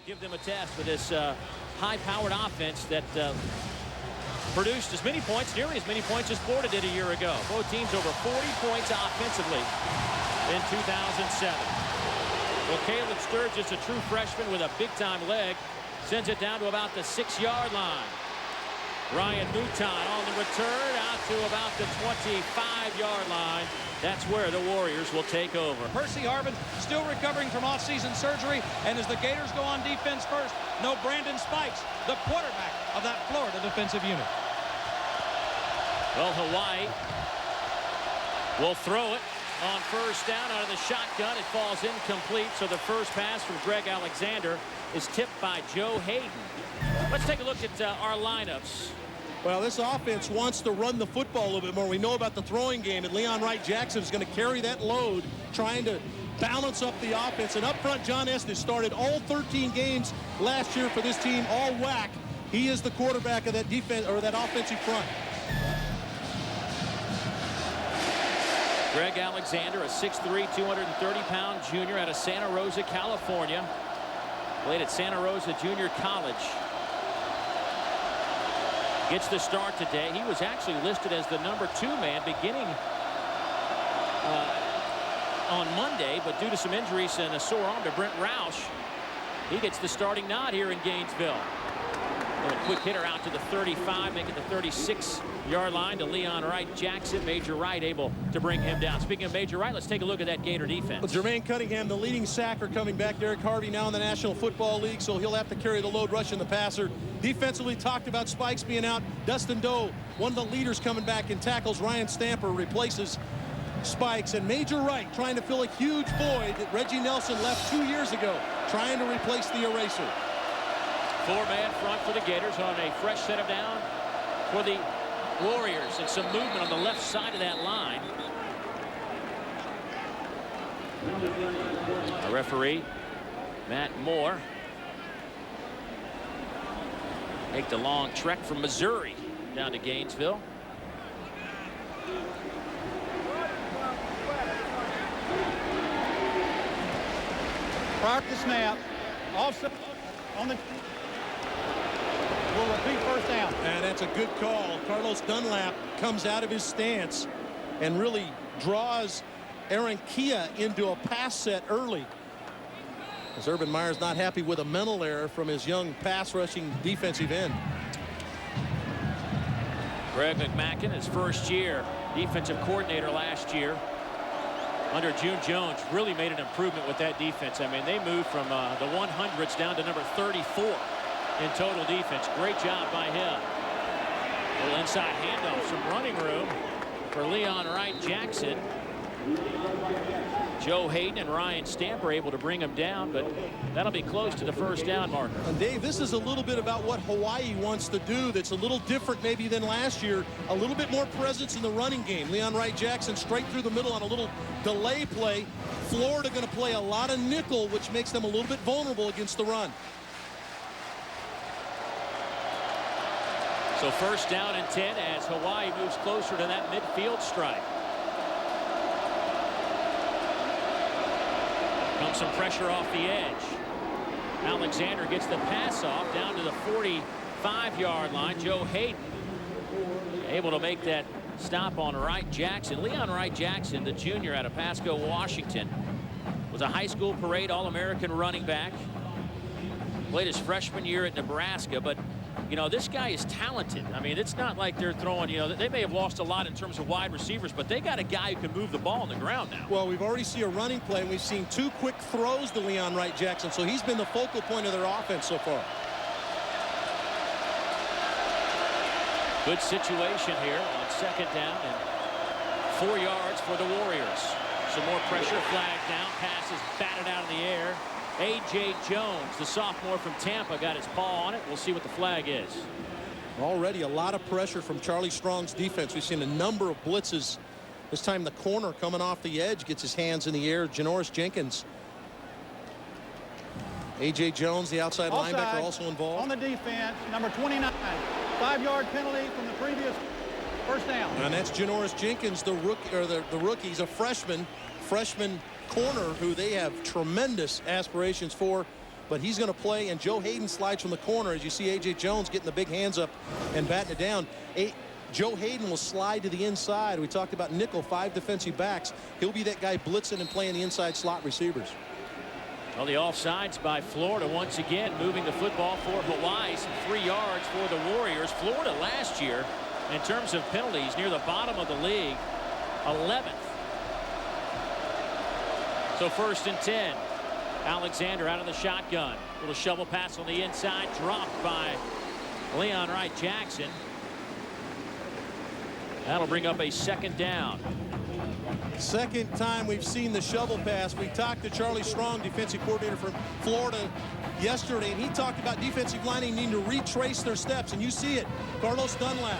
give them a test with this high-powered offense that produced as many points, nearly as many points as Florida did a year ago. Both teams over 40 points offensively in 2007. Well, Caleb Sturgis, a true freshman with a big-time leg, sends it down to about the 6-yard line. Ryan Mouton on the return out to about the 25-yard line. That's where the Warriors will take over. Percy Harvin still recovering from off-season surgery, and as the Gators go on defense first, no Brandon Spikes, the quarterback of that Florida defensive unit. Well, Hawaii will throw it on first down out of the shotgun. It falls incomplete, so the first pass from Greg Alexander is tipped by Joe Hayden. Let's take a look at our lineups. Well, this offense wants to run the football a little bit more. We know about the throwing game, and Leon Wright-Jackson is going to carry that load, trying to balance up the offense. And up front, John Estes started all 13 games last year for this team, all WAC. He is the quarterback of that defense, or that offensive front. Greg Alexander, a 6'3", 230-pound junior out of Santa Rosa, California. Played at Santa Rosa Junior College. Gets the start today. He was actually listed as the #2 man beginning on Monday, but due to some injuries and a sore arm to Brent Roush, he gets the starting nod here in Gainesville. And a quick hitter out to the 35, making the 36-yard line to Leon Wright-Jackson. Major Wright able to bring him down. Speaking of Major Wright, let's take a look at that Gator defense. Well, Jermaine Cunningham, the leading sacker, coming back. Derek Harvey now in the National Football League, so he'll have to carry the load rushing the passer. Defensively, talked about Spikes being out. Dustin Doe, one of the leaders, coming back in tackles. Ryan Stamper replaces Spikes, and Major Wright trying to fill a huge void that Reggie Nelson left 2 years ago, trying to replace the eraser. Four-man front for the Gators on a fresh set of down for the Warriors, and some movement on the left side of that line. The referee, Matt Moore, make the long trek from Missouri down to Gainesville. Prior to the snap, also on the will repeat first down. And that's a good call. Carlos Dunlap comes out of his stance and really draws Aaron Kia into a pass set early. As Urban Meyer's not happy with a mental error from his young pass rushing defensive end. Greg McMackin, his first year defensive coordinator last year under June Jones, really made an improvement with that defense. I mean, they moved from the 100s down to number 34 in total defense. Great job by him. A little inside handoff, some running room for Leon Wright-Jackson. Joe Hayden and Ryan Stamper able to bring him down, but that'll be close to the first down marker. And Dave, this is a little bit about what Hawaii wants to do that's a little different maybe than last year. A little bit more presence in the running game. Leon Wright-Jackson straight through the middle on a little delay play. Florida going to play a lot of nickel, which makes them a little bit vulnerable against the run. So first down and 10 as Hawaii moves closer to that midfield stripe. Comes some pressure off the edge. Alexander gets the pass off down to the 45-yard line. Joe Hayden able to make that stop on Wright-Jackson. Leon Wright-Jackson, the junior out of Pasco, Washington, was a high school parade All-American running back. Played his freshman year at Nebraska, but you know, this guy is talented. I mean, it's not like they're throwing, you know, they may have lost a lot in terms of wide receivers, but they got a guy who can move the ball on the ground now. Well, we've already seen a running play, and we've seen 2 quick throws to Leon Wright-Jackson, so he's been the focal point of their offense so far. Good situation here on second down and 4 yards for the Warriors. Some more pressure, flag down, pass is batted out in the air. A.J. Jones, the sophomore from Tampa, got his paw on it. We'll see what the flag is. Already a lot of pressure from Charlie Strong's defense. We've seen a number of blitzes. This time the corner coming off the edge gets his hands in the air. Janoris Jenkins. A.J. Jones, the outside linebacker, also involved. On the defense, number 29. 5-yard penalty from the previous first down. And that's Janoris Jenkins, the rookie, or the rookie. He's a freshman corner who they have tremendous aspirations for. but he's going to play, and Joe Hayden slides from the corner as you see A.J. Jones getting the big hands up and batting it down. Joe Hayden will slide to the inside. We talked about nickel, 5 defensive backs. He'll be that guy blitzing and playing the inside slot receivers. Well, the offsides by Florida once again moving the football for Hawaii. Some 3 yards for the Warriors. Florida last year, in terms of penalties, near the bottom of the league, 11th. So 1st and 10. Alexander out of the shotgun. Little shovel pass on the inside, dropped by Leon Wright Jackson. That'll bring up a 2nd down. Second time we've seen the shovel pass. We talked to Charlie Strong, defensive coordinator from Florida, yesterday, and he talked about defensive linemen needing to retrace their steps, and you see it. Carlos Dunlap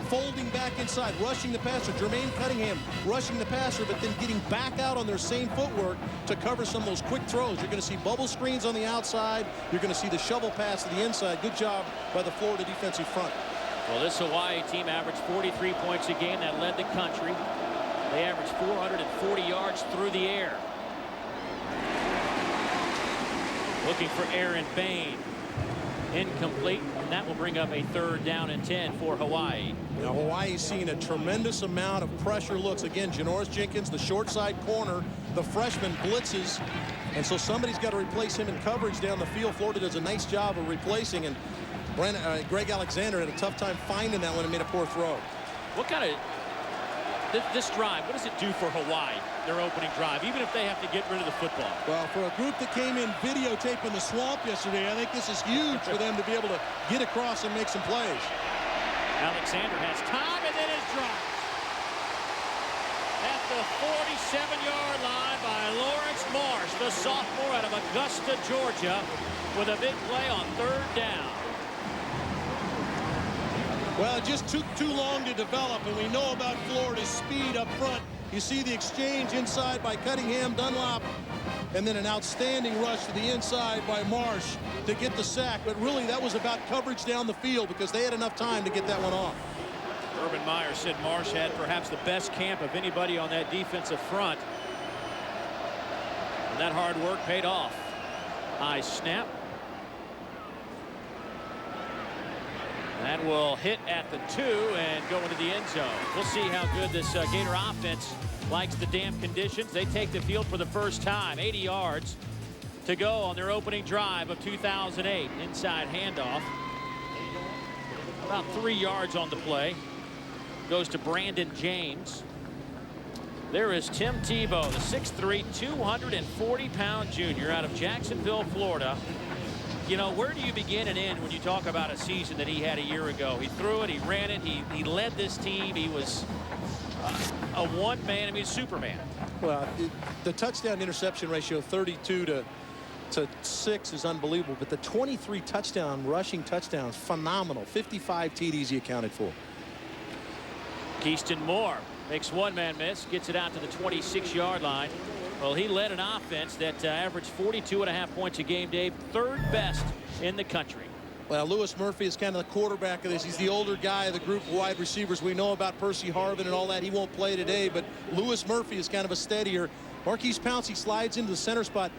folding back inside, rushing the passer. Jermaine Cunningham rushing the passer, but then getting back out on their same footwork to cover some of those quick throws. You're going to see bubble screens on the outside. You're going to see the shovel pass to the inside. Good job by the Florida defensive front. Well, this Hawaii team averaged 43 points a game. That led the country. They averaged 440 yards through the air. Looking for Aaron Bain. Incomplete, and that will bring up a 3rd down and 10 for Hawaii. Now Hawaii's seeing a tremendous amount of pressure looks. Again, Janoris Jenkins, the short side corner, the freshman blitzes, and so somebody's got to replace him in coverage down the field. Florida does a nice job of replacing, and Greg Alexander had a tough time finding that one and made a poor throw. What kind of this drive, what does it do for Hawaii, their opening drive, even if they have to get rid of the football? Well, for a group that came in videotaping the swamp yesterday, I think this is huge for them to be able to get across and make some plays. Alexander has time and then is dropped at the 47-yard line by Lawrence Marsh, the sophomore out of Augusta, Georgia, with a big play on 3rd down. Well, it just took too long to develop, and we know about Florida's speed up front. You see the exchange inside by Cunningham, Dunlop, and then an outstanding rush to the inside by Marsh to get the sack. But really, that was about coverage down the field because they had enough time to get that one off. Urban Meyer said Marsh had perhaps the best camp of anybody on that defensive front. And that hard work paid off. High snap. That will hit at the 2 and go into the end zone. We'll see how good this Gator offense likes the damp conditions. They take the field for the first time. 80 yards to go on their opening drive of 2008. Inside handoff. About 3 yards on the play. Goes to Brandon James. There is Tim Tebow, the 6'3", 240-pound junior out of Jacksonville, Florida. You know, where do you begin and end when you talk about a season that he had a year ago? He threw it, he ran it, he led this team. He was a one-man, I mean, Superman. Well, the touchdown interception ratio 32 to 6 is unbelievable, but the 23 rushing touchdowns, phenomenal. 55 TDs he accounted for. Keyston Moore makes one-man miss, gets it out to the 26-yard line. Well, he led an offense that averaged 42.5 points a game, Dave, 3rd best in the country. Well, Lewis Murphy is kind of the quarterback of this. He's the older guy of the group of wide receivers. We know about Percy Harvin and all that. He won't play today, but Lewis Murphy is kind of a steadier. Marquise Pouncey slides into the center spot.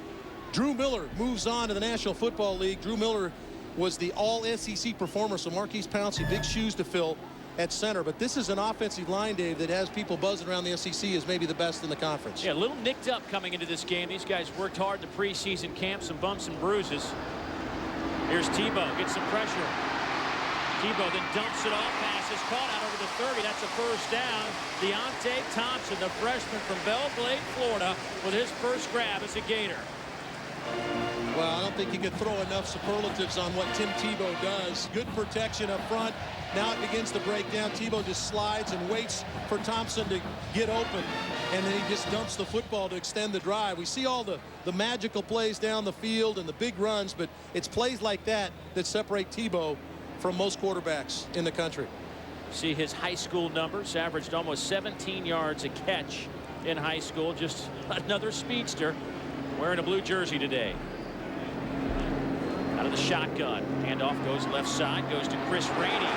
Drew Miller moves on to the National Football League. Drew Miller was the all-SEC performer, so Marquise Pouncey, big shoes to fill at center. But this is an offensive line, Dave, that has people buzzing around the SEC as maybe the best in the conference. Yeah, a little nicked up coming into this game. These guys worked hard in the preseason camp, some bumps and bruises. Here's Tebow, gets some pressure. Tebow then dumps it off, pass is caught out over the 30. That's a 1st down. Deontay Thompson, the freshman from Belle Glade, Florida, with his first grab as a Gator. Well, I don't think you could throw enough superlatives on what Tim Tebow does. Good protection up front. Now it begins to break down. Tebow just slides and waits for Thompson to get open, and then he just dumps the football to extend the drive. We see all the magical plays down the field and the big runs, but it's plays like that that separate Tebow from most quarterbacks in the country. See his high school numbers, averaged almost 17 yards a catch in high school. Just another speedster wearing a blue jersey today. Out of the shotgun, handoff goes left side, goes to Chris Rainey.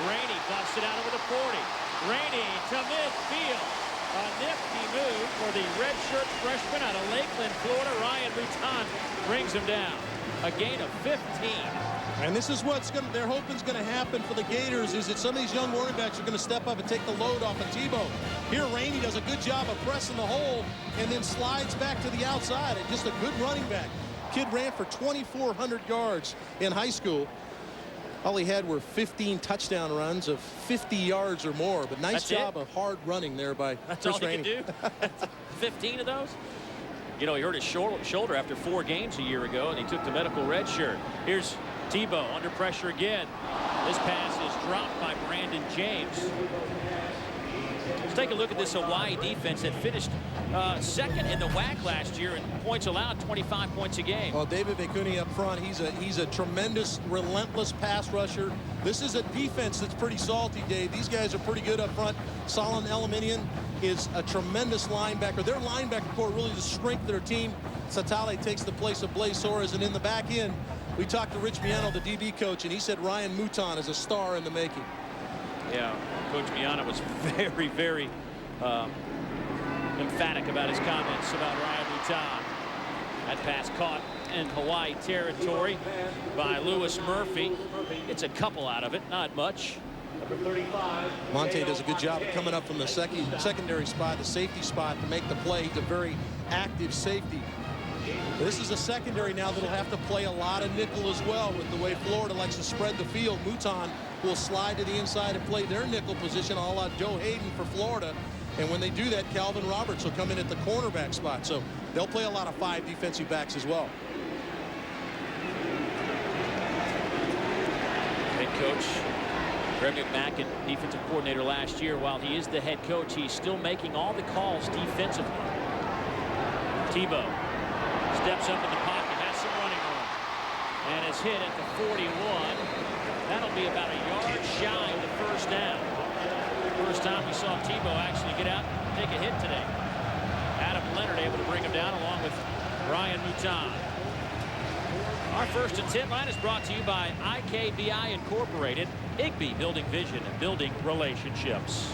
Rainey busts it out over the 40. Rainey to midfield. A nifty move for the redshirt freshman out of Lakeland, Florida. Ryan Luton brings him down. A gain of 15. And this is what's they're hoping is going to happen for the Gators, is that some of these young running backs are going to step up and take the load off of Tebow. Here, Rainey does a good job of pressing the hole and then slides back to the outside. And just a good running back. Kid ran for 2,400 yards in high school. All he had were 15 touchdown runs of 50 yards or more. But nice job of hard running there by Chris Rainey. That's all he could do? 15 of those? You know, he hurt his shoulder after 4 games a year ago, and he took the medical red shirt. Here's Tebow under pressure again. This pass is dropped by Brandon James. Let's take a look at this Hawaii defense that finished second in the WAC last year in points allowed, 25 points a game. Well, David Vecuni up front, he's a tremendous, relentless pass rusher. This is a defense that's pretty salty, Dave. These guys are pretty good up front. Solon Eliminian is a tremendous linebacker. Their linebacker core really the strength of their team. Satale takes the place of Blaze Soares, and in the back end, we talked to Rich Miano, the DB coach, and he said Ryan Mouton is a star in the making. Yeah, Coach Miano was very, very emphatic about his comments about Ryan Mouton. That pass caught in Hawaii territory by Lewis Murphy. It's a couple out of it, not much. Monte does a good job of coming up from the secondary spot, the safety spot, to make the play. He's a very active safety. This is a secondary now that'll have to play a lot of nickel as well, with the way Florida likes to spread the field. Mouton will slide to the inside and play their nickel position, a la Joe Hayden for Florida. And when they do that, Calvin Roberts will come in at the cornerback spot. So they'll play a lot of 5 defensive backs as well. Head coach Greg McMackin, defensive coordinator last year. While he is the head coach, he's still making all the calls defensively. Tebow steps up in the pocket, has some running room, and is hit at the 41. That'll be about a yard shy of the first down. First time we saw Tebow actually get out and take a hit today. Adam Leonard able to bring him down along with Ryan Mouton. Our first and 10 line is brought to you by IKBI Incorporated, Igby, building vision and building relationships.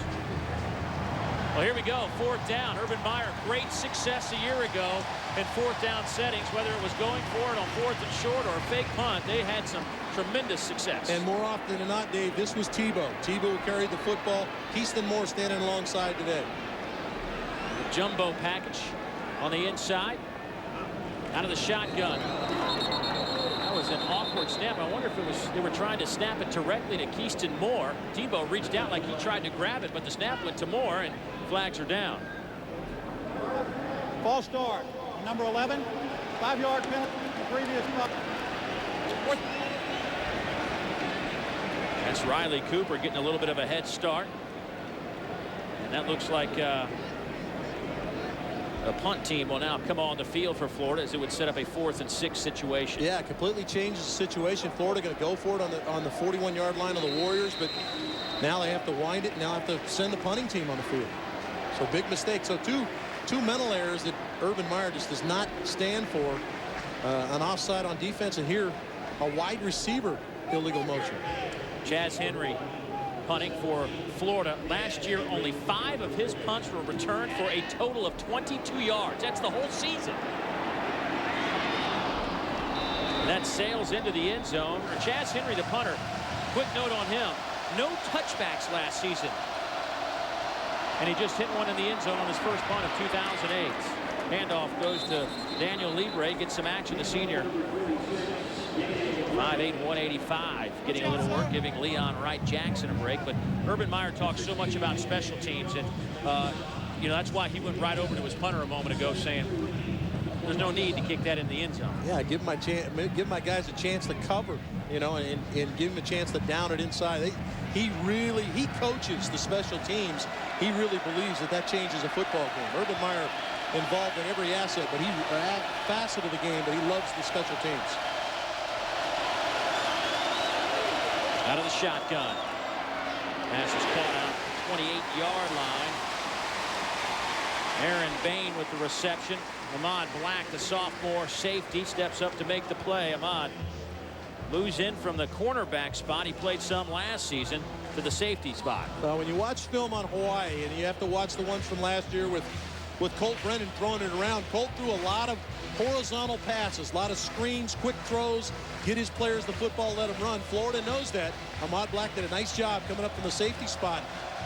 Well, here we go, 4th down. Urban Meyer, great success a year ago in 4th down settings, whether it was going for it on 4th and short or a fake punt. They had some tremendous success. And more often than not, Dave, this was Tebow. Tebow carried the football. Keaston Moore standing alongside today. The jumbo package on the inside. Out of the shotgun. That was an awkward snap. I wonder if it was they were trying to snap it directly to Keaston Moore. Tebow reached out like he tried to grab it, but the snap went to Moore, and flags are down. False start. Number 11, 5-yard penalty. The previous punt. That's Riley Cooper getting a little bit of a head start. And that looks like a punt team will now come on the field for Florida, as it would set up a 4th and 6 situation. Yeah, it completely changes the situation. Florida going to go for it on the 41-yard line of the Warriors, but now they have to wind it, and now have to send the punting team on the field. So big mistake. So two mental errors that Urban Meyer just does not stand for. An offside on defense, and here a wide receiver illegal motion. Chaz Henry punting for Florida. Last year, only 5 of his punts were returned for a total of 22 yards. That's the whole season. That sails into the end zone. Chaz Henry, the punter, quick note on him. No touchbacks last season. And he just hit one in the end zone on his first punt of 2008. Handoff goes to Daniel Libre, gets some action, the senior. 5'8", 185, getting a little work, giving Leon Wright Jackson a break. But Urban Meyer talks so much about special teams, and you know, that's why he went right over to his punter a moment ago, saying there's no need to kick that in the end zone. Yeah, give my guys a chance to cover, you know, and give them a chance to down it inside. He coaches the special teams. He really believes that changes a football game. Urban Meyer involved in every facet of the game, but he loves the special teams. Out of the shotgun. Pass is caught out 28-yard line. Aaron Bain with the reception. Ahmad Black, the sophomore safety, steps up to make the play. Ahmad moves in from the cornerback spot. He played some last season to the safety spot. When you watch film on Hawaii, and you have to watch the ones from last year with with Colt Brennan throwing it around. Colt threw a lot of horizontal passes, a lot of screens, quick throws, get his players the football, let them run. Florida knows that. Ahmad Black did a nice job coming up from the safety spot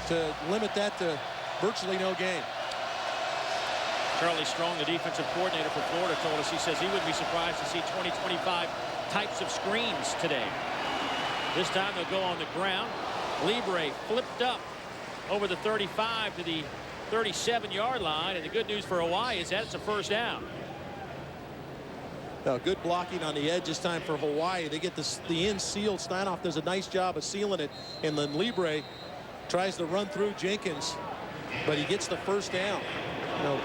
to limit that to virtually no gain. Charlie Strong, the defensive coordinator for Florida, told us, he says he wouldn't be surprised to see 20-25 types of screens today. This time they'll go on the ground. Libre flipped up over the 35 to the 37-yard line, and the good news for Hawaii is that it's a first down. Good blocking on the edge this time for Hawaii. They get the end sealed. Steinoff does a nice job of sealing it, and then Libre tries to run through Jenkins, but he gets the first down. You know,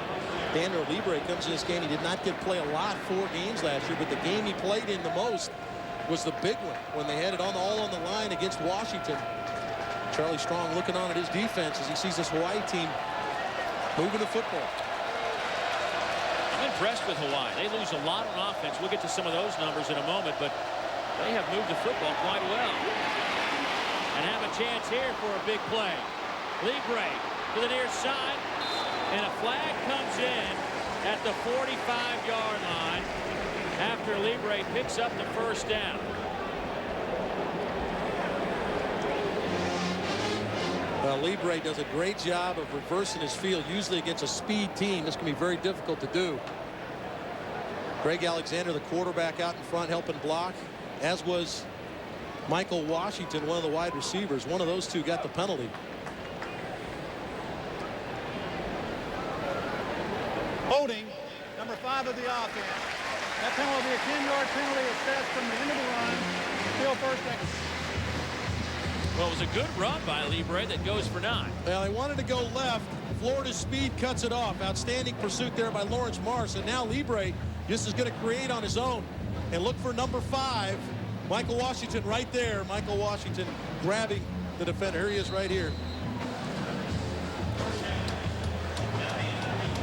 Daniel Libre comes in this game. He did not get play a lot 4 games last year, but the game he played in the most was the big one when they had it all on the line against Washington. Charlie Strong looking on at his defense as he sees this Hawaii team moving the football. I'm impressed with Hawaii. They lose a lot on offense. We'll get to some of those numbers in a moment, but they have moved the football quite well. And have a chance here for a big play. Libre to the near side, and a flag comes in at the 45-yard line after Libre picks up the first down. Well, Libre does a great job of reversing his field. Usually against a speed team, this can be very difficult to do. Greg Alexander, the quarterback, out in front helping block, as was Michael Washington, one of the wide receivers. One of those two got the penalty. Holding, number 5 of the offense. That penalty will be a 10-yard penalty assessed from the end of the run. Still first down. Well, it was a good run by Libre that goes for 9. Well, they wanted to go left. Florida's speed cuts it off. Outstanding pursuit there by Lawrence Marsh. And now Libre just is going to create on his own and look for number 5. Michael Washington right there. Michael Washington grabbing the defender. Here he is right here.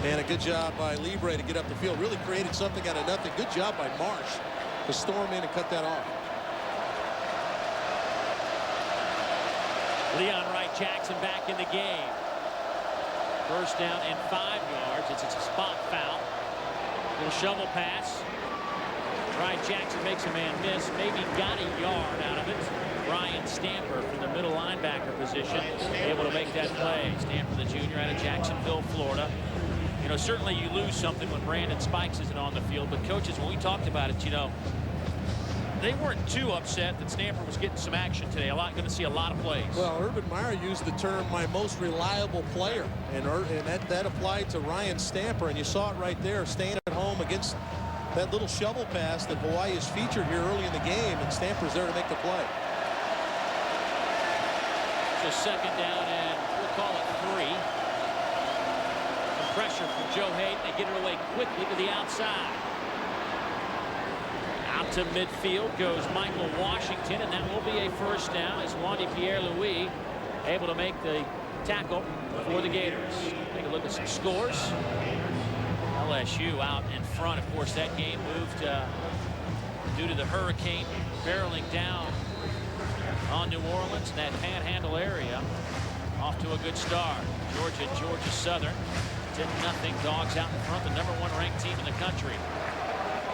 And a good job by Libre to get up the field. Really created something out of nothing. Good job by Marsh to storm in and cut that off. Leon Wright-Jackson back in the game. First down and 5 yards. It's a spot foul. Little shovel pass. Wright-Jackson makes a man miss. Maybe got a yard out of it. Brian Stamper from the middle linebacker position, able to make that play. Stamper, the junior, out of Jacksonville, Florida. You know, certainly you lose something when Brandon Spikes isn't on the field. But coaches, when we talked about it, you know, they weren't too upset that Stamper was getting some action today. Going to see a lot of plays. Well, Urban Meyer used the term "my most reliable player," and that applied to Ryan Stamper. And you saw it right there, staying at home against that little shovel pass that Hawaii has featured here early in the game, and Stamper's there to make the play. So second down, and we'll call it 3. Some pressure from Joe Hayden. They get it away quickly to the outside. Out to midfield goes Michael Washington, and that will be a first down as Wandy Pierre-Louis able to make the tackle for the Gators. Take a look at some scores. LSU out in front. Of course, that game moved due to the hurricane barreling down on New Orleans in that Panhandle area. Off to a good start. Georgia Southern 10-0. Dogs out in front, the #1 ranked team in the country.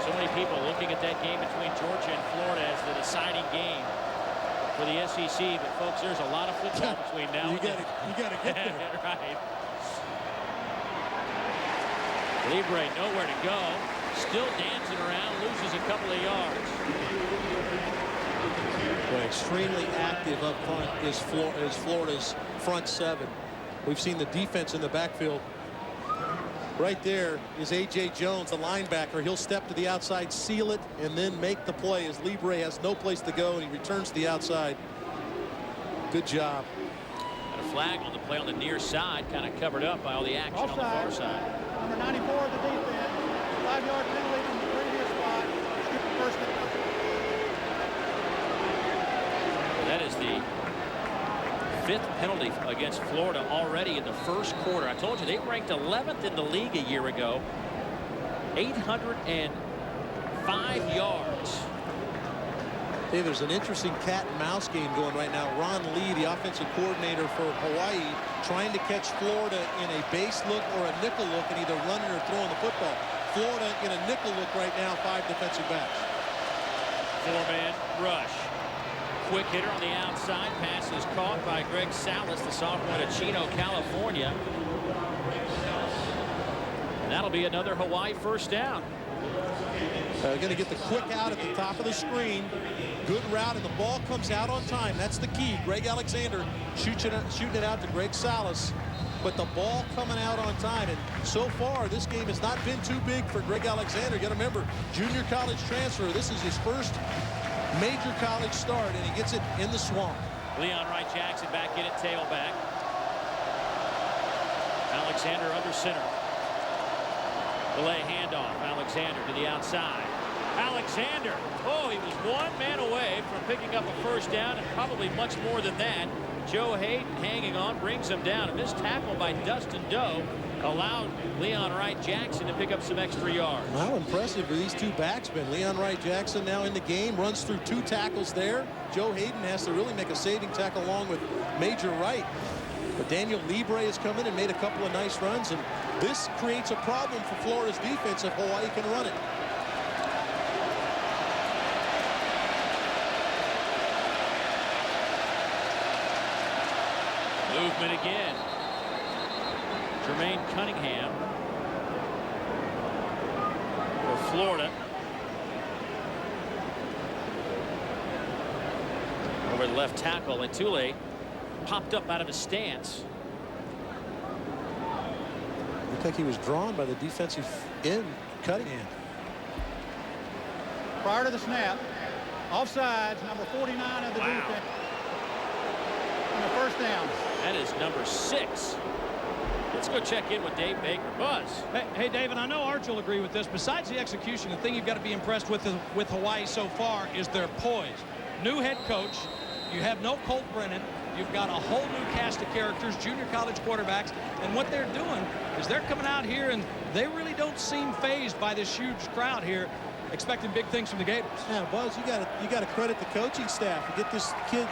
So many people looking at that game between Georgia and Florida as the deciding game for the SEC. But folks, there's a lot of football between now and then. You gotta get there. Right. Libre nowhere to go. Still dancing around, loses a couple of yards. Well, extremely active up front is Florida's front 7. We've seen the defense in the backfield. Right there is A.J. Jones, the linebacker. He'll step to the outside, seal it, and then make the play as Libre has no place to go, and he returns to the outside. Good job. Got a flag on the play on the near side, kind of covered up by all the action Offside. on the far side. Number 94 of the defense. 5-yard penalty from the previous spot. First down. That is the 5th penalty against Florida already in the first quarter. I told you they ranked 11th in the league a year ago. 805 yards Hey, there's an interesting cat and mouse game going right now. Ron Lee, the offensive coordinator for Hawaii, trying to catch Florida in a base look or a nickel look and either running or throwing the football. Florida in a nickel look right now, 5 defensive backs. 4-man rush. Quick hitter on the outside. Pass is caught by Greg Salas, the sophomore out of Chino, California. And that'll be another Hawaii first down. Going to get the quick out at the top of the screen. Good route, and the ball comes out on time. That's the key. Greg Alexander shooting it out to Greg Salas, but the ball coming out on time. And so far, this game has not been too big for Greg Alexander. You got to remember, junior college transfer. This is his first major college start, and he gets it in the swamp. Leon Wright Jackson back in at tailback. Alexander under center. Delay handoff. Alexander to the outside. Alexander, oh, he was one man away from picking up a first down, and probably much more than that. Joe Hayden hanging on, brings him down. A missed tackle by Dustin Doe allowed Leon Wright Jackson to pick up some extra yards. How impressive are these two backs been? Leon Wright Jackson now in the game, runs through 2 tackles there. Joe Hayden has to really make a saving tackle along with Major Wright. But Daniel Libre has come in and made a couple of nice runs, and this creates a problem for Florida's defense if Hawaii can run it. Movement again. Jermaine Cunningham for Florida. Over the left tackle, and Tule popped up out of his stance. Looked like he was drawn by the defensive end, Cunningham. Prior to the snap, offsides, number 49 of the defense. And a first down. That is number 6. Let's go check in with Dave Baker. Buzz. Hey, David, I know Arch will agree with this. Besides the execution, the thing you've got to be impressed with Hawaii so far is their poise. New head coach. You have no Colt Brennan. You've got a whole new cast of characters, junior college quarterbacks, and what they're doing is they're coming out here and they really don't seem fazed by this huge crowd here, expecting big things from the Gators. Yeah, Buzz, you got to credit the coaching staff to get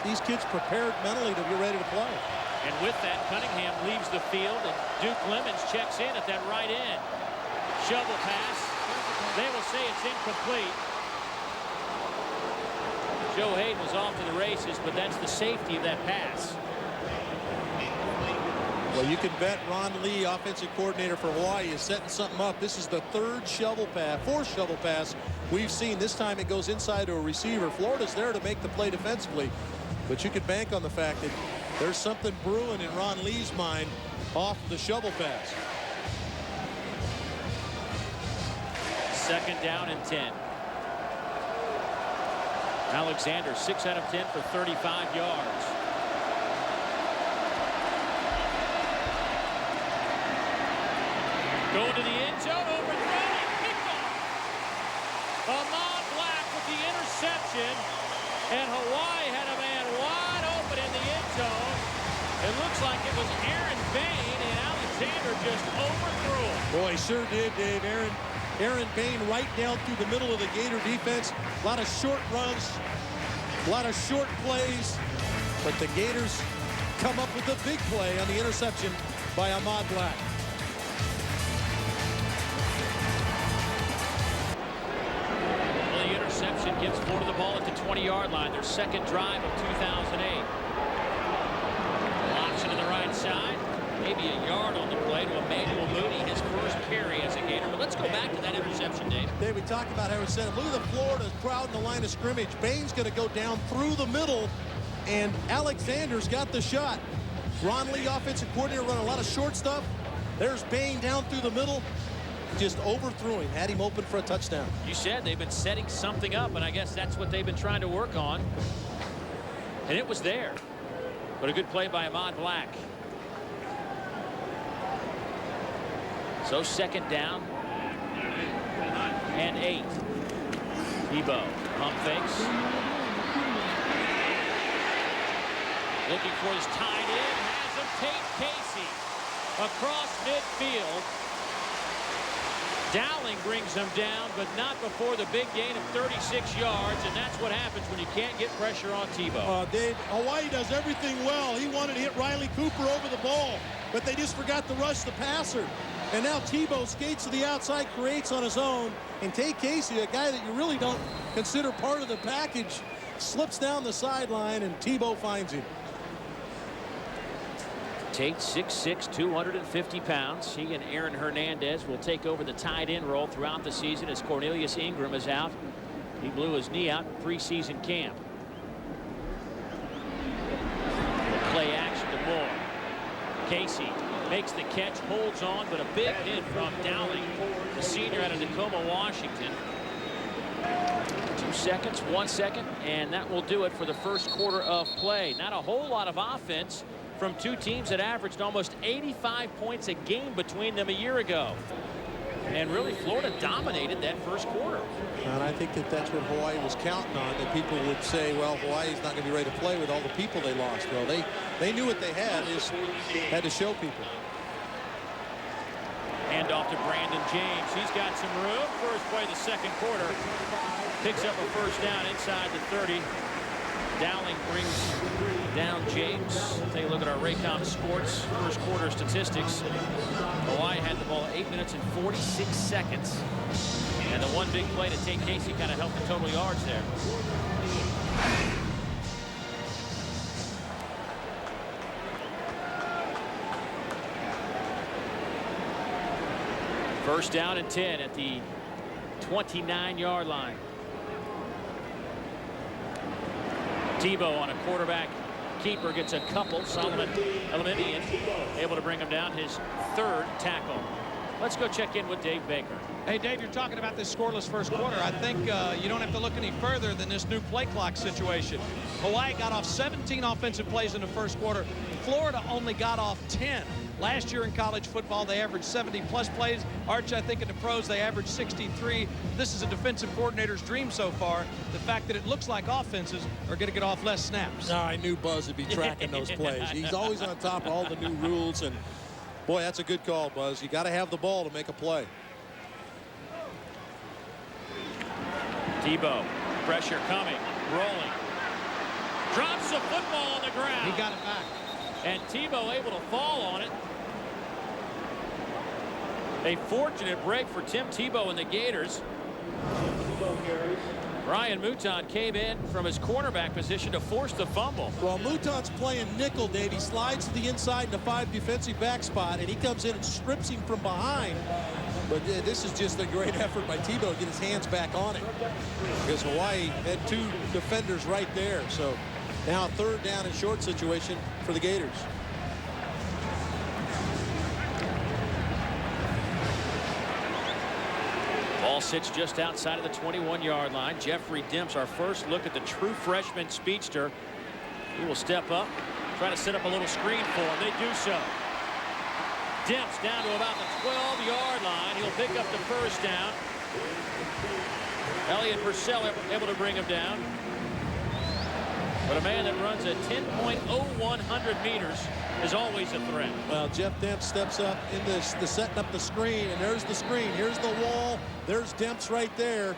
these kids prepared mentally to be ready to play. And with that, Cunningham leaves the field, and Duke Lemons checks in at that right end. Shovel pass. They will say it's incomplete. Joe Hayden was off to the races, but that's the safety of that pass. Well, you can bet Ron Lee, offensive coordinator for Hawaii, is setting something up. This is the fourth shovel pass we've seen. This time it goes inside to a receiver. Florida's there to make the play defensively, but you could bank on the fact that there's something brewing in Ron Lee's mind off the shovel pass. 2nd down and 10. Alexander 6 out of 10 for 35 yards. Going to the end zone, overthrown, picked off. Ahmad Black with the interception, and Hawaii had a man wide open in the end zone. It looks like it was Aaron Bain, and Alexander just overthrew him. Boy, sure did, Dave. Aaron Bain right down through the middle of the Gator defense. A lot of short runs, a lot of short plays, but the Gators come up with a big play on the interception by Ahmad Black. Well, the interception gives Florida the ball at the 20-yard line, their 2nd drive of 2008. Option to the right side. Maybe a yard on the play to Emmanuel Mooney, his first carry as a Gator. But let's go back to that interception, Dave. Dave, we talked about how we said, look at the Florida crowd in the line of scrimmage. Bain's going to go down through the middle, and Alexander's got the shot. Ron Lee, offensive coordinator, running a lot of short stuff. There's Bain down through the middle, just overthrew him, had him open for a touchdown. You said they've been setting something up, and I guess that's what they've been trying to work on. And it was there. But a good play by Ahmad Black. So 2nd down and 8. Tebow pump fakes. Looking for his tight end. Has him. Tate Casey across midfield. Dowling brings him down, but not before the big gain of 36 yards, and that's what happens when you can't get pressure on Tebow. Dave, Hawaii does everything well. He wanted to hit Riley Cooper over the ball, but they just forgot to rush the passer. And now Tebow skates to the outside, creates on his own, and Tay Casey, a guy that you really don't consider part of the package, slips down the sideline, and Tebow finds him. Tate, 6'6", 250 pounds. He and Aaron Hernandez will take over the tight end role throughout the season as Cornelius Ingram is out. He blew his knee out in preseason camp. Play action to Moore. Casey makes the catch, holds on, but a big hit from Dowling, the senior out of Tacoma, Washington. 2 seconds, 1 second, and that will do it for the first quarter of play. Not a whole lot of offense from two teams that averaged almost 85 points a game between them a year ago. And really, Florida dominated that first quarter. And I think that that's what Hawaii was counting on, that people would say, well, Hawaii's not going to be ready to play with all the people they lost. Well, they knew what they had, just had to show people. Hand off to Brandon James. He's got some room. First play of the second quarter. Picks up a first down inside the 30. Dowling brings down James. Take a look at our Raycom Sports first quarter statistics. Hawaii had the ball 8 minutes and 46 seconds. And the one big play to take Casey kind of helped the total yards there. First down and 10 at the 29-yard line. Tebow on a quarterback keeper gets a couple. Solomon Elimimian able to bring him down, his third tackle. Let's go check in with Dave Baker. Hey, Dave, you're talking about this scoreless first quarter. I think you don't have to look any further than this new play clock situation. Hawaii got off 17 offensive plays in the first quarter. Florida only got off 10. Last year in college football, they averaged 70-plus plays. Arch, I think in the pros, they averaged 63. This is a defensive coordinator's dream so far. The fact that it looks like offenses are going to get off less snaps. No, I knew Buzz would be tracking those plays. He's always on top of all the new rules. And, boy, that's a good call, Buzz. You got to have the ball to make a play. Tebow, pressure coming, rolling. Drops the football on the ground. He got it back. And Tebow able to fall on it. A fortunate break for Tim Tebow and the Gators. Ryan Mouton came in from his cornerback position to force the fumble. Well, Mouton's playing nickel, Dave. He slides to the inside in the 5 defensive back spot, and he comes in and strips him from behind. But this is just a great effort by Tebow to get his hands back on it, because Hawaii had 2 defenders right there. So now third down and short situation for the Gators. Ball sits just outside of the 21-yard line. Jeffrey Demps, our first look at the true freshman speedster. He will step up, try to set up a little screen for him. They do so. Demps down to about the 12-yard line. He'll pick up the first down. Elliott Purcell able to bring him down. But a man that runs a 10.0100 meters is always a threat. Well, Jeff Demps steps up in the setting up the screen, and there's the screen. Here's the wall. There's Demps right there.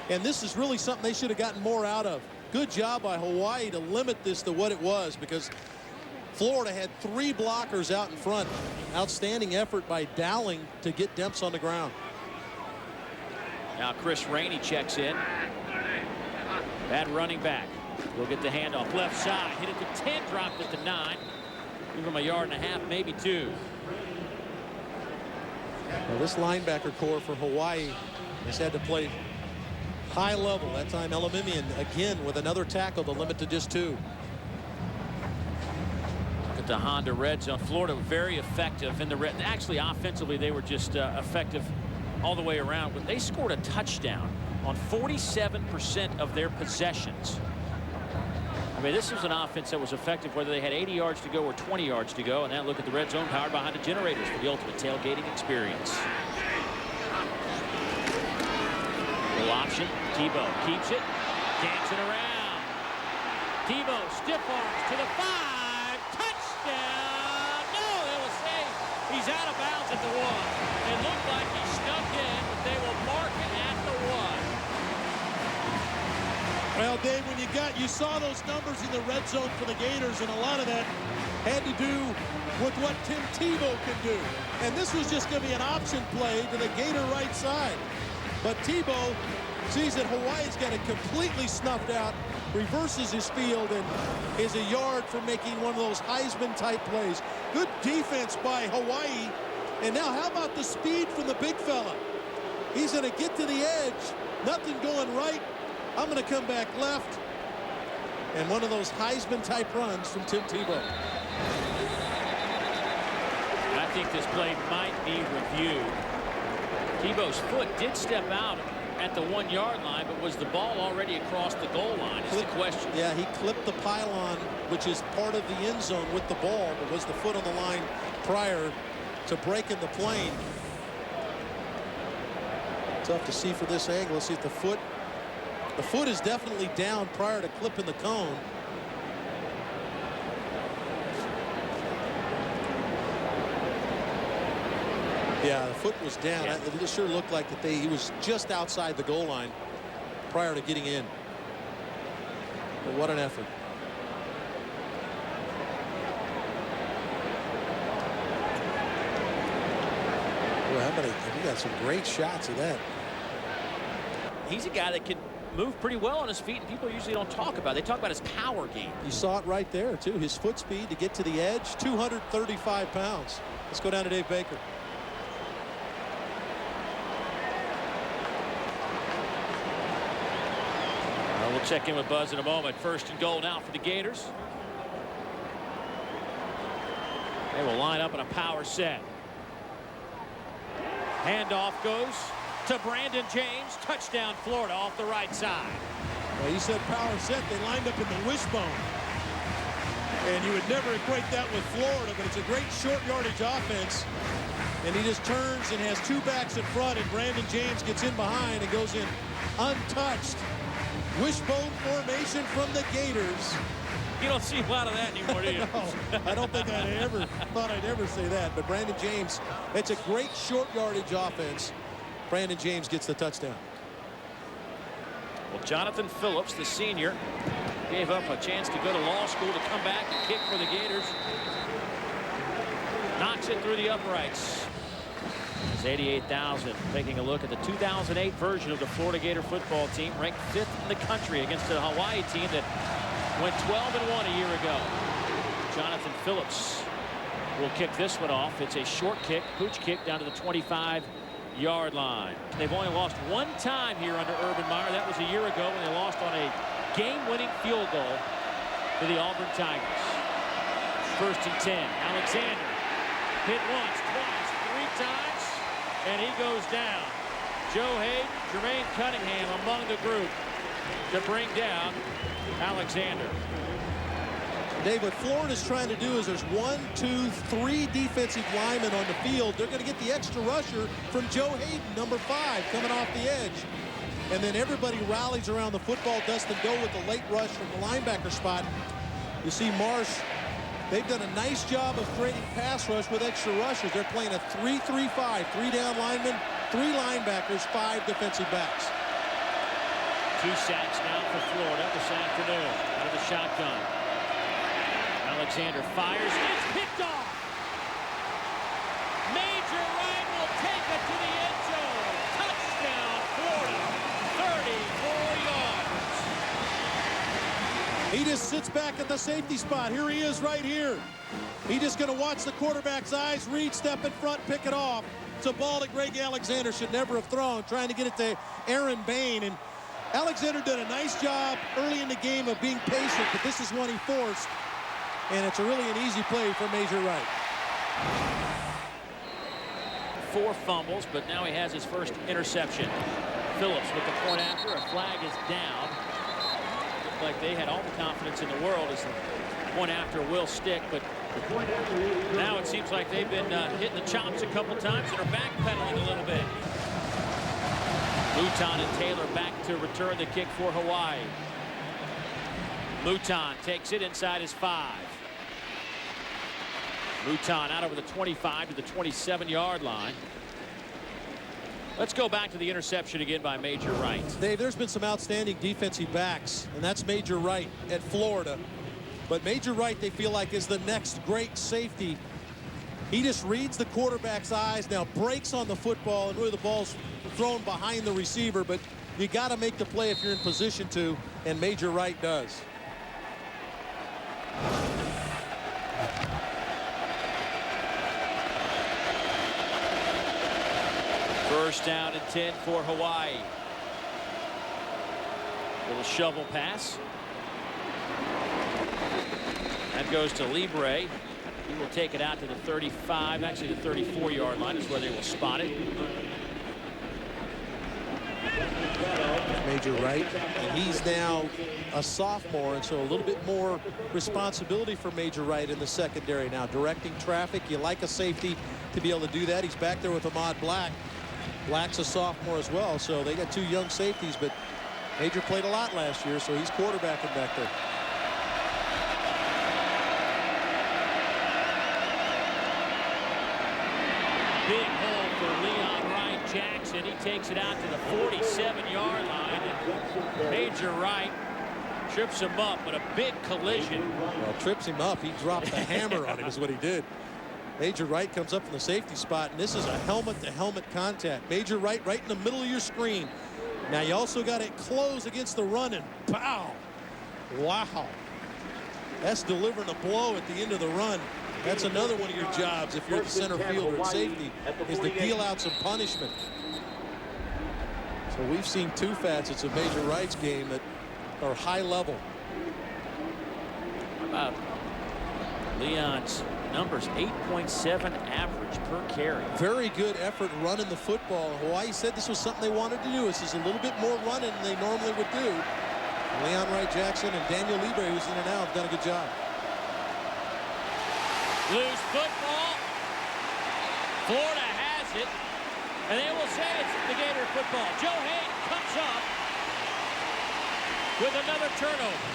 And this is really something they should have gotten more out of. Good job by Hawaii to limit this to what it was, because Florida had 3 blockers out in front. Outstanding effort by Dowling to get Demps on the ground. Now Chris Rainey checks in. Bad running back. We'll get the handoff left side. Hit it to 10, dropped it to 9. Give him a yard and a half, maybe 2. Well, this linebacker core for Hawaii has had to play high level. That time Elimimian again with another tackle to limit to just 2. Look at the Honda Red Zone. Florida very effective in the red. Actually, offensively, they were just effective all the way around. But they scored a touchdown on 47% of their possessions. I mean, this was an offense that was effective whether they had 80 yards to go or 20 yards to go. And now look at the red zone powered by Honda Generators for the ultimate tailgating experience. Full option. Tebow keeps it. Dancing around. Tebow stiff arms to the 5. Touchdown. No, they will say he's out of bounds at the 1. It looked like he snuck in, but they will mark it at the 1. Well, Dave, when you saw those numbers in the red zone for the Gators, and a lot of that had to do with what Tim Tebow can do. And this was just going to be an option play to the Gator right side. But Tebow sees that Hawaii's got it completely snuffed out, reverses his field, and is a yard from making one of those Heisman-type plays. Good defense by Hawaii. And now how about the speed from the big fella? He's going to get to the edge. Nothing going right. I'm going to come back left. And one of those Heisman-type runs from Tim Tebow. I think this play might be reviewed. Tebow's foot did step out at the 1-yard line, but was the ball already across the goal line is the question. Yeah, he clipped the pylon, which is part of the end zone, with the ball, but was the foot on the line prior to breaking the plane. Tough to see for this angle. Let's see if the foot is definitely down prior to clipping the cone. Yeah, the foot was down. Yeah. It sure looked like that he was just outside the goal line prior to getting in. But what an effort. Well, we got some great shots of that. He's a guy that can move pretty well on his feet, and people usually don't talk about it. They talk about his power game. You saw it right there, too. His foot speed to get to the edge, 235 pounds. Let's go down to Dave Baker. We'll check in with Buzz in a moment. 1st and goal now for the Gators. They will line up in a power set. Handoff goes to Brandon James. Touchdown, Florida, off the right side. Well, you said power set. They lined up in the wishbone. And you would never equate that with Florida, but it's a great short yardage offense. And he just turns and has 2 backs in front, and Brandon James gets in behind and goes in untouched. Wishbone formation from the Gators. You don't see a lot of that anymore, do you? No, I don't think I'd ever say that. But Brandon James, it's a great short yardage offense. Brandon James gets the touchdown. Well, Jonathan Phillips, the senior, gave up a chance to go to law school to come back and kick for the Gators. Knocks it through the uprights. It's 88,000. Taking a look at the 2008 version of the Florida Gator football team, ranked 5th in the country against the Hawaii team that went 12-1 a year ago. Jonathan Phillips will kick this one off. It's a short kick, pooch kick down to the 25-yard line. They've only lost 1 time here under Urban Meyer. That was a year ago when they lost on a game-winning field goal to the Auburn Tigers. 1st and 10. Alexander hit once, twice, 3 times, and he goes down. Joe Hayden, Jermaine Cunningham among the group to bring down Alexander. Dave, what Florida's trying to do is there's 1, 2, 3 defensive linemen on the field. They're going to get the extra rusher from Joe Hayden, number 5, coming off the edge. And then everybody rallies around the football. Dustin Doe with the late rush from the linebacker spot. You see Marsh. They've done a nice job of creating pass rush with extra rushers. They're playing a 3-3-5, 3 down linemen, 3 linebackers, 5 defensive backs. 2 sacks now for Florida this afternoon out of the shotgun. Alexander fires. It's picked off. Major Wright will take it to the end zone. Touchdown, Florida. 34 yards. He just sits back at the safety spot. Here he is right here. He's just going to watch the quarterback's eyes, read, step in front, pick it off. It's a ball that Greg Alexander should never have thrown, trying to get it to Aaron Bain. And Alexander did a nice job early in the game of being patient, but this is one he forced. And it's really an easy play for Major Wright. 4 fumbles, but now he has his first interception. Phillips with the point after. A flag is down. Looked like they had all the confidence in the world as the point after will stick, but now it seems like they've been hitting the chops a couple times and are backpedaling a little bit. Mouton and Taylor back to return the kick for Hawaii. Mouton takes it inside his 5. Mouton out over the 25 to the 27-yard line. Let's go back to the interception again by Major Wright. Dave, there's been some outstanding defensive backs, and that's Major Wright at Florida. But Major Wright, they feel like, is the next great safety. He just reads the quarterback's eyes, now breaks on the football, and really the ball's thrown behind the receiver. But you got to make the play if you're in position to, and Major Wright does. First down and 10 for Hawaii. Little shovel pass. That goes to Libre. He will take it out to the 35, actually the 34-yard line is where they will spot it. Major Wright, and he's now a sophomore, and so a little bit more responsibility for Major Wright in the secondary now. Directing traffic, you like a safety to be able to do that. He's back there with Ahmad Black. Black's a sophomore as well, so they got two young safeties, but Major played a lot last year, so he's quarterbacking back there. Big hole for Leon Wright Jackson. He takes it out to the 47-yard line. And Major Wright trips him up, but a big collision. Well, trips him up. He dropped the hammer on him is what he did. Major Wright comes up from the safety spot, and this is a helmet-to-helmet contact. Major Wright right in the middle of your screen. Now you also got it close against the run, and pow! Wow. That's delivering a blow at the end of the run. That's another one of your jobs if you're the center fielder and safety, is to deal out some punishment. So we've seen two facets of Major Wright's game that are high level. How about Leon's numbers? 8.7 average per carry. Very good effort running the football. Hawaii said this was something they wanted to do. This is a little bit more running than they normally would do. Leon Wright Jackson and Daniel Libre, who's in and out, have done a good job. Loose football. Florida has it, and they will say it's the Gator football. Joe Hayden comes up with another turnover.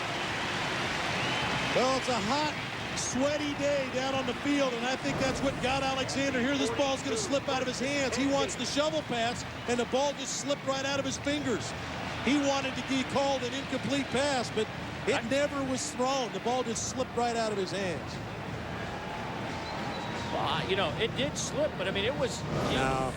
Well, it's a hot, sweaty day down on the field, and I think that's what got Alexander here. This ball's going to slip out of his hands. He wants the shovel pass, and the ball just slipped right out of his fingers. He wanted to be called an incomplete pass, but it never was thrown. The ball just slipped right out of his hands. Well, you know, it did slip, but I mean, it was. No.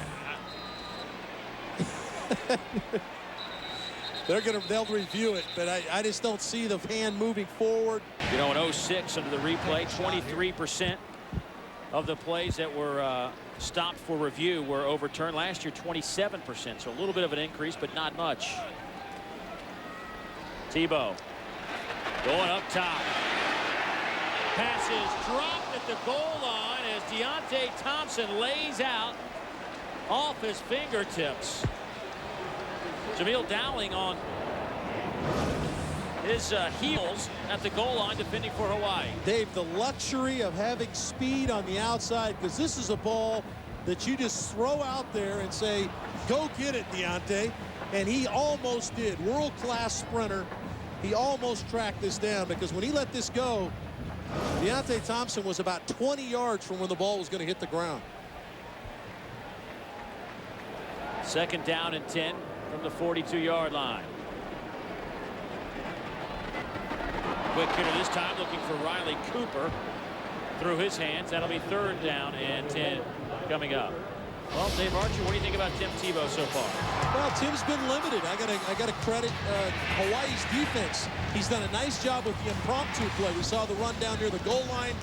They'll review it, but I just don't see the hand moving forward. You know, in 06 under the replay, 23% of the plays that were stopped for review were overturned. Last year, 27%, so a little bit of an increase, but not much. Tebow going up top. Passes dropped at the goal line as Deontay Thompson lays out off his fingertips. Jamil Dowling on his heels at the goal line defending for Hawaii. Dave, the luxury of having speed on the outside, because this is a ball that you just throw out there and say, go get it, Deontay. And he almost did. World-class sprinter. He almost tracked this down, because when he let this go, Deontay Thompson was about 20 yards from where the ball was going to hit the ground. Second down and 10 from the 42-yard line. Quick hitter this time, looking for Riley Cooper through his hands. That'll be third down and 10 coming up. Well, Dave Archer, what do you think about Tim Tebow so far? Well, Tim's been limited. I gotta credit Hawaii's defense. He's done a nice job with the impromptu play. We saw the run down near the goal line,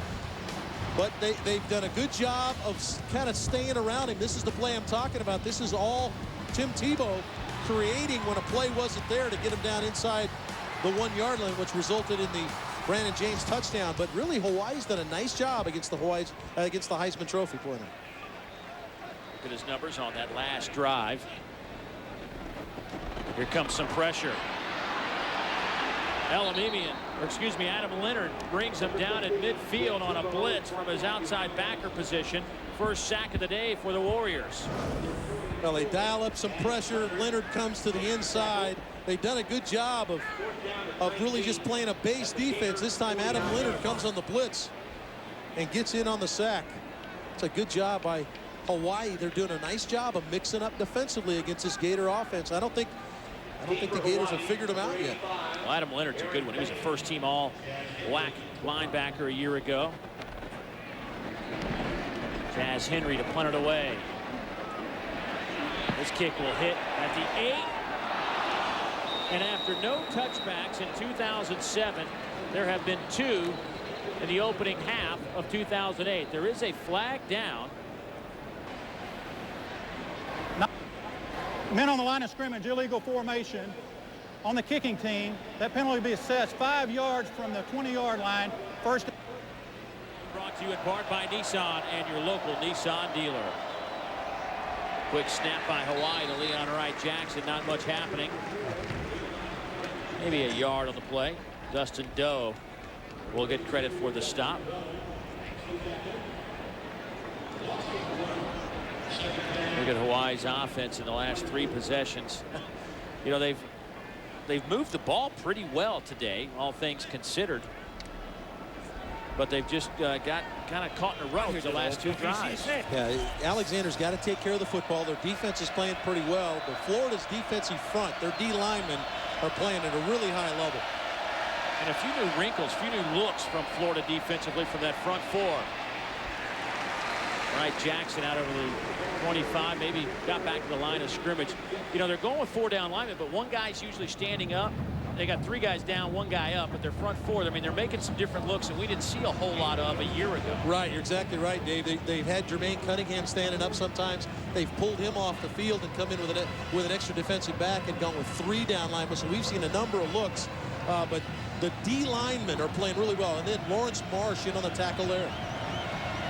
but they've done a good job of kind of staying around him. This is the play I'm talking about. This is all Tim Tebow creating when a play wasn't there to get him down inside the 1-yard line, which resulted in the Brandon James touchdown. But really, Hawaii's done a nice job against the Heisman Trophy winner. Look at his numbers on that last drive. Here comes some pressure. Adam Leonard brings him down at midfield on a blitz from his outside backer position. First sack of the day for the Warriors. Well, they dial up some pressure. Leonard comes to the inside. They've done a good job of really just playing a base defense. This time Adam Leonard comes on the blitz. and gets in on the sack. It's a good job by Hawaii. They're doing a nice job of mixing up defensively against this Gator offense. I don't think the Gators have figured them out yet. Well, Adam Leonard's a good one. He was a first-team all-WAC linebacker a year ago. Jazz Henry to punt it away. This kick will hit at the 8. And after no touchbacks in 2007, there have been 2 in the opening half of 2008. There is a flag down. Men on the line of scrimmage, illegal formation. On the kicking team, that penalty will be assessed 5 yards from the 20-yard line. First. Brought to you in part by Nissan and your local Nissan dealer. Quick snap by Hawaii to Leon Wright Jackson. Not much happening. Maybe a yard on the play. Dustin Doe will get credit for the stop. Look at Hawaii's offense in the last 3 possessions. You know, they've moved the ball pretty well today, all things considered. But they've just got kind of caught in a rut here the last 2 drives. Yeah, Alexander's got to take care of the football. Their defense is playing pretty well, but Florida's defensive front, their D linemen, are playing at a really high level. And a few new wrinkles, a few new looks from Florida defensively from that front 4. Right, Jackson out over the 25, maybe got back to the line of scrimmage. You know, they're going with 4 down linemen, but one guy's usually standing up. They got 3 guys down, 1 guy up, but their front 4, I mean, they're making some different looks, and we didn't see a whole lot of a year ago. Right, you're exactly right, Dave. They've had Jermaine Cunningham standing up sometimes. They've pulled him off the field and come in with an extra defensive back and gone with 3 down linemen. So we've seen a number of looks, but the D linemen are playing really well. And then Lawrence Marsh in on the tackle there.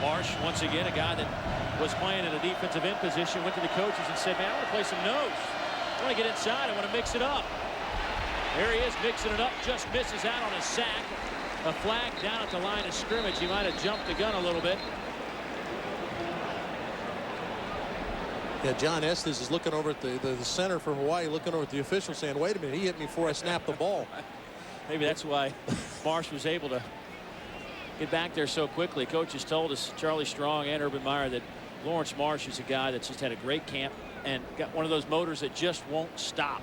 Marsh, once again, a guy that was playing in a defensive end position, went to the coaches and said, man, I want to play some nose. I want to get inside. I want to mix it up. There he is mixing it up, just misses out on a sack. A flag down at the line of scrimmage. He might have jumped the gun a little bit. Yeah, John Estes is looking over at the center for Hawaii, looking over at the official saying, wait a minute, he hit me before I snapped the ball. Maybe that's why Marsh was able to get back there so quickly. Coaches told us, Charlie Strong and Urban Meyer, that Lawrence Marsh is a guy that's just had a great camp and got one of those motors that just won't stop.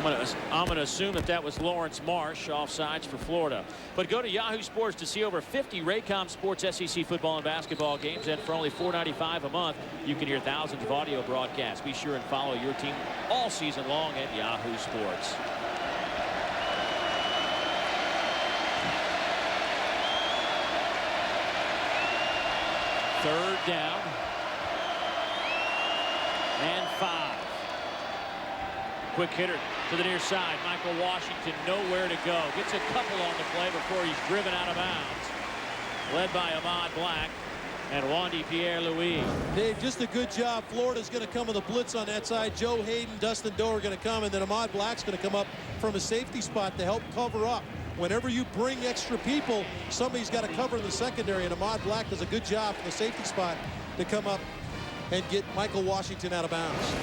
I'm going to assume that was Lawrence Marsh, offsides for Florida. But go to Yahoo Sports to see over 50 Raycom Sports SEC football and basketball games, and for only $4.95 a month, you can hear thousands of audio broadcasts. Be sure and follow your team all season long at Yahoo Sports. Third down and 5. Quick hitter to the near side. Michael Washington nowhere to go. Gets a couple on the play before he's driven out of bounds. Led by Ahmad Black and Wandy Pierre-Louis. Dave, just a good job. Florida's going to come with a blitz on that side. Joe Hayden, Dustin Doe are going to come, and then Ahmad Black's going to come up from a safety spot to help cover up. Whenever you bring extra people, somebody's got to cover in the secondary, and Ahmad Black does a good job from the safety spot to come up and get Michael Washington out of bounds.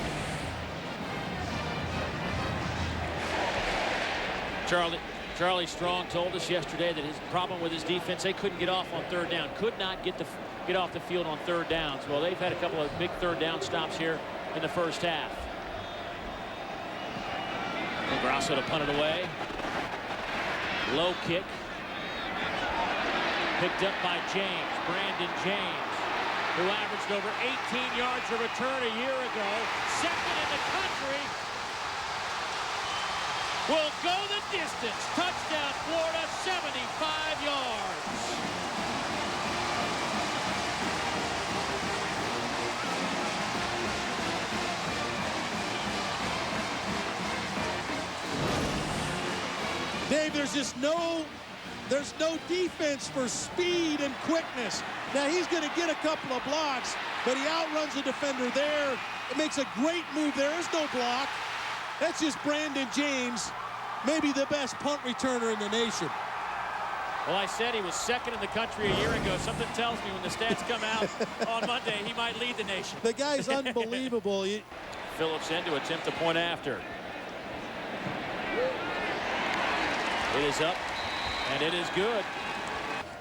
Charlie Strong told us yesterday that his problem with his defense, they couldn't get off on 3rd down. Could not get off the field on 3rd downs. Well, they've had a couple of big 3rd down stops here in the first half. And Grasso to punt it away. Low kick. Picked up by James, Brandon James, who averaged over 18 yards a return a year ago. Second in the country. Will go the distance. Touchdown, Florida, 75 yards. Dave, there's no defense for speed and quickness. Now he's going to get a couple of blocks, but he outruns the defender there. It makes a great move there. There's no block. That's just Brandon James, maybe the best punt returner in the nation. Well, I said he was second in the country a year ago. Something tells me when the stats come out on Monday, he might lead the nation. The guy's unbelievable. Phillips in to attempt the point after. It is up, and it is good.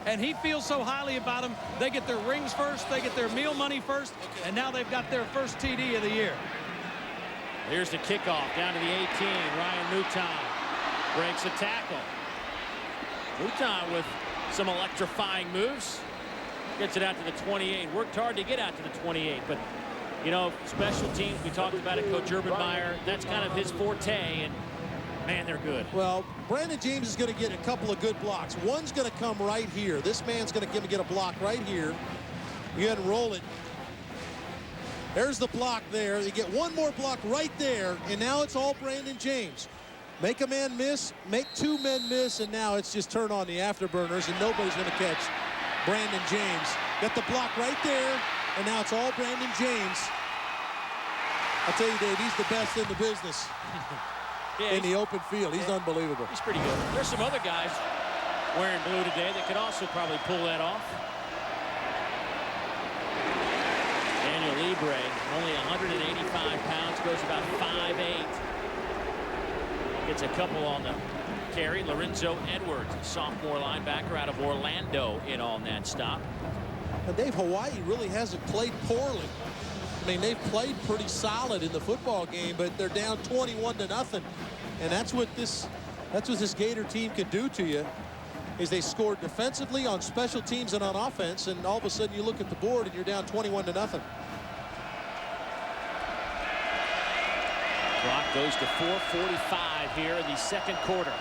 And he feels so highly about them. They get their rings first, they get their meal money first, and now they've got their first TD of the year. Here's the kickoff down to the 18. Ryan Mouton breaks a tackle. Mouton with some electrifying moves. Gets it out to the 28. Worked hard to get out to the 28, but you know, special teams, we talked about it, Coach Urban Meyer, that's kind of his forte, and man, they're good. Well, Brandon James is going to get a couple of good blocks. One's going to come right here. This man's going to get a block right here. You go ahead and roll it. There's the block there. You get one more block right there, and now it's all Brandon James. Make a man miss, make two men miss, and now it's just turn on the afterburners, and nobody's going to catch Brandon James. Got the block right there, and now it's all Brandon James. I'll tell you, Dave, he's the best in the business. Yeah, in the open field. He's unbelievable. He's pretty good. There's some other guys wearing blue today that could also probably pull that off. Daniel Libre, only 185 pounds, goes about 5'8". Gets a couple on the carry. Lorenzo Edwards, a sophomore linebacker out of Orlando, in on that stop. And Dave, Hawaii really hasn't played poorly. I mean, they've played pretty solid in the football game, but they're down 21-0. And that's what this Gator team can do to you, is they scored defensively, on special teams, and on offense, and all of a sudden you look at the board and you're down 21-0. Clock goes to 4:45 here in the second quarter.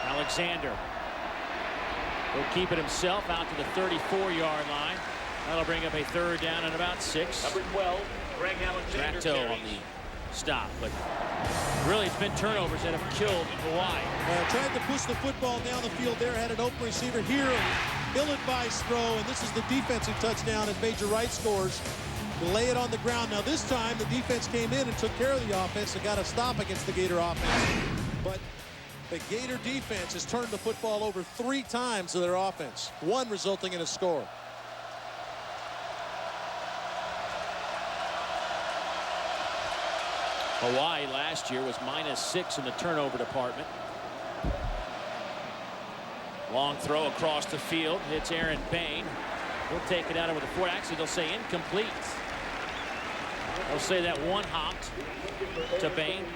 Alexander will keep it himself out to the 34-yard line. That'll bring up a third down and about 6. Number 12, Greg Alexander. Tratto on the stop, but really it's been turnovers that have killed Hawaii. Tried to push the football down the field there, had an open receiver here, ill-advised throw, and this is the defensive touchdown, and Major Wright scores. Lay it on the ground. Now this time the defense came in and took care of the offense and got a stop against the Gator offense. But the Gator defense has turned the football over 3 times to their offense, one resulting in a score. Hawaii last year was -6 in the turnover department. Long throw across the field. Hits Aaron Bain. He'll take it out over the 4. Actually, they'll say incomplete. They'll say that one hopped to Bain,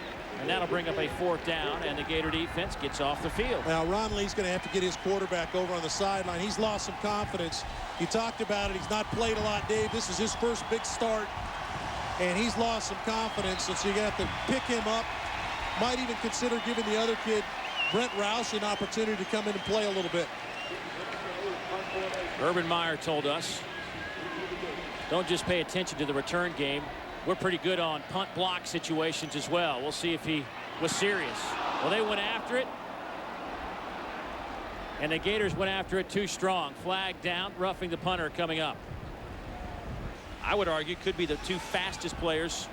and that'll bring up a 4th down, and the Gator defense gets off the field. Now, Ron Lee's going to have to get his quarterback over on the sideline. He's lost some confidence. You talked about it. He's not played a lot, Dave. This is his first big start, and he's lost some confidence, and so you're going to have to pick him up. Might even consider giving the other kid, Brent Roush, an opportunity to come in and play a little bit. Urban Meyer told us, don't just pay attention to the return game. We're pretty good on punt block situations as well. We'll see if he was serious. Well, they went after it, and the Gators went after it too strong. Flag down, roughing the punter coming up. I would argue could be the 2 fastest players,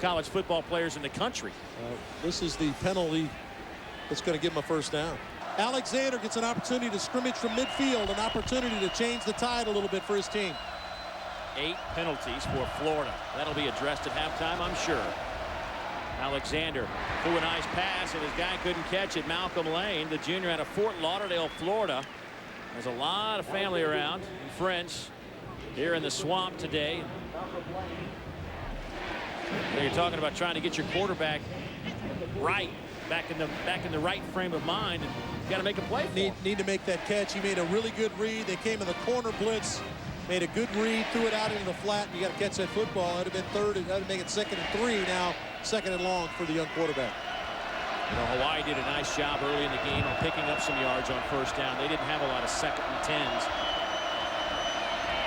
college football players in the country. This is the penalty that's going to give him a 1st down. Alexander gets an opportunity to scrimmage from midfield, an opportunity to change the tide a little bit for his team. 8 penalties for Florida. That'll be addressed at halftime, I'm sure. Alexander threw a nice pass, and his guy couldn't catch it. Malcolm Lane, the junior out of Fort Lauderdale, Florida. There's a lot of family around and friends here in the swamp today. You're talking about trying to get your quarterback right, back in the right frame of mind, and you got to make a play for him. Need to make that catch. He made a really good read. They came in the corner blitz, made a good read, threw it out into the flat, and you got to catch that football. It would have been 3rd, and that would make it 2nd and 3. Now 2nd and long for the young quarterback. You know, Hawaii did a nice job early in the game of picking up some yards on 1st down. They didn't have a lot of 2nd and 10s.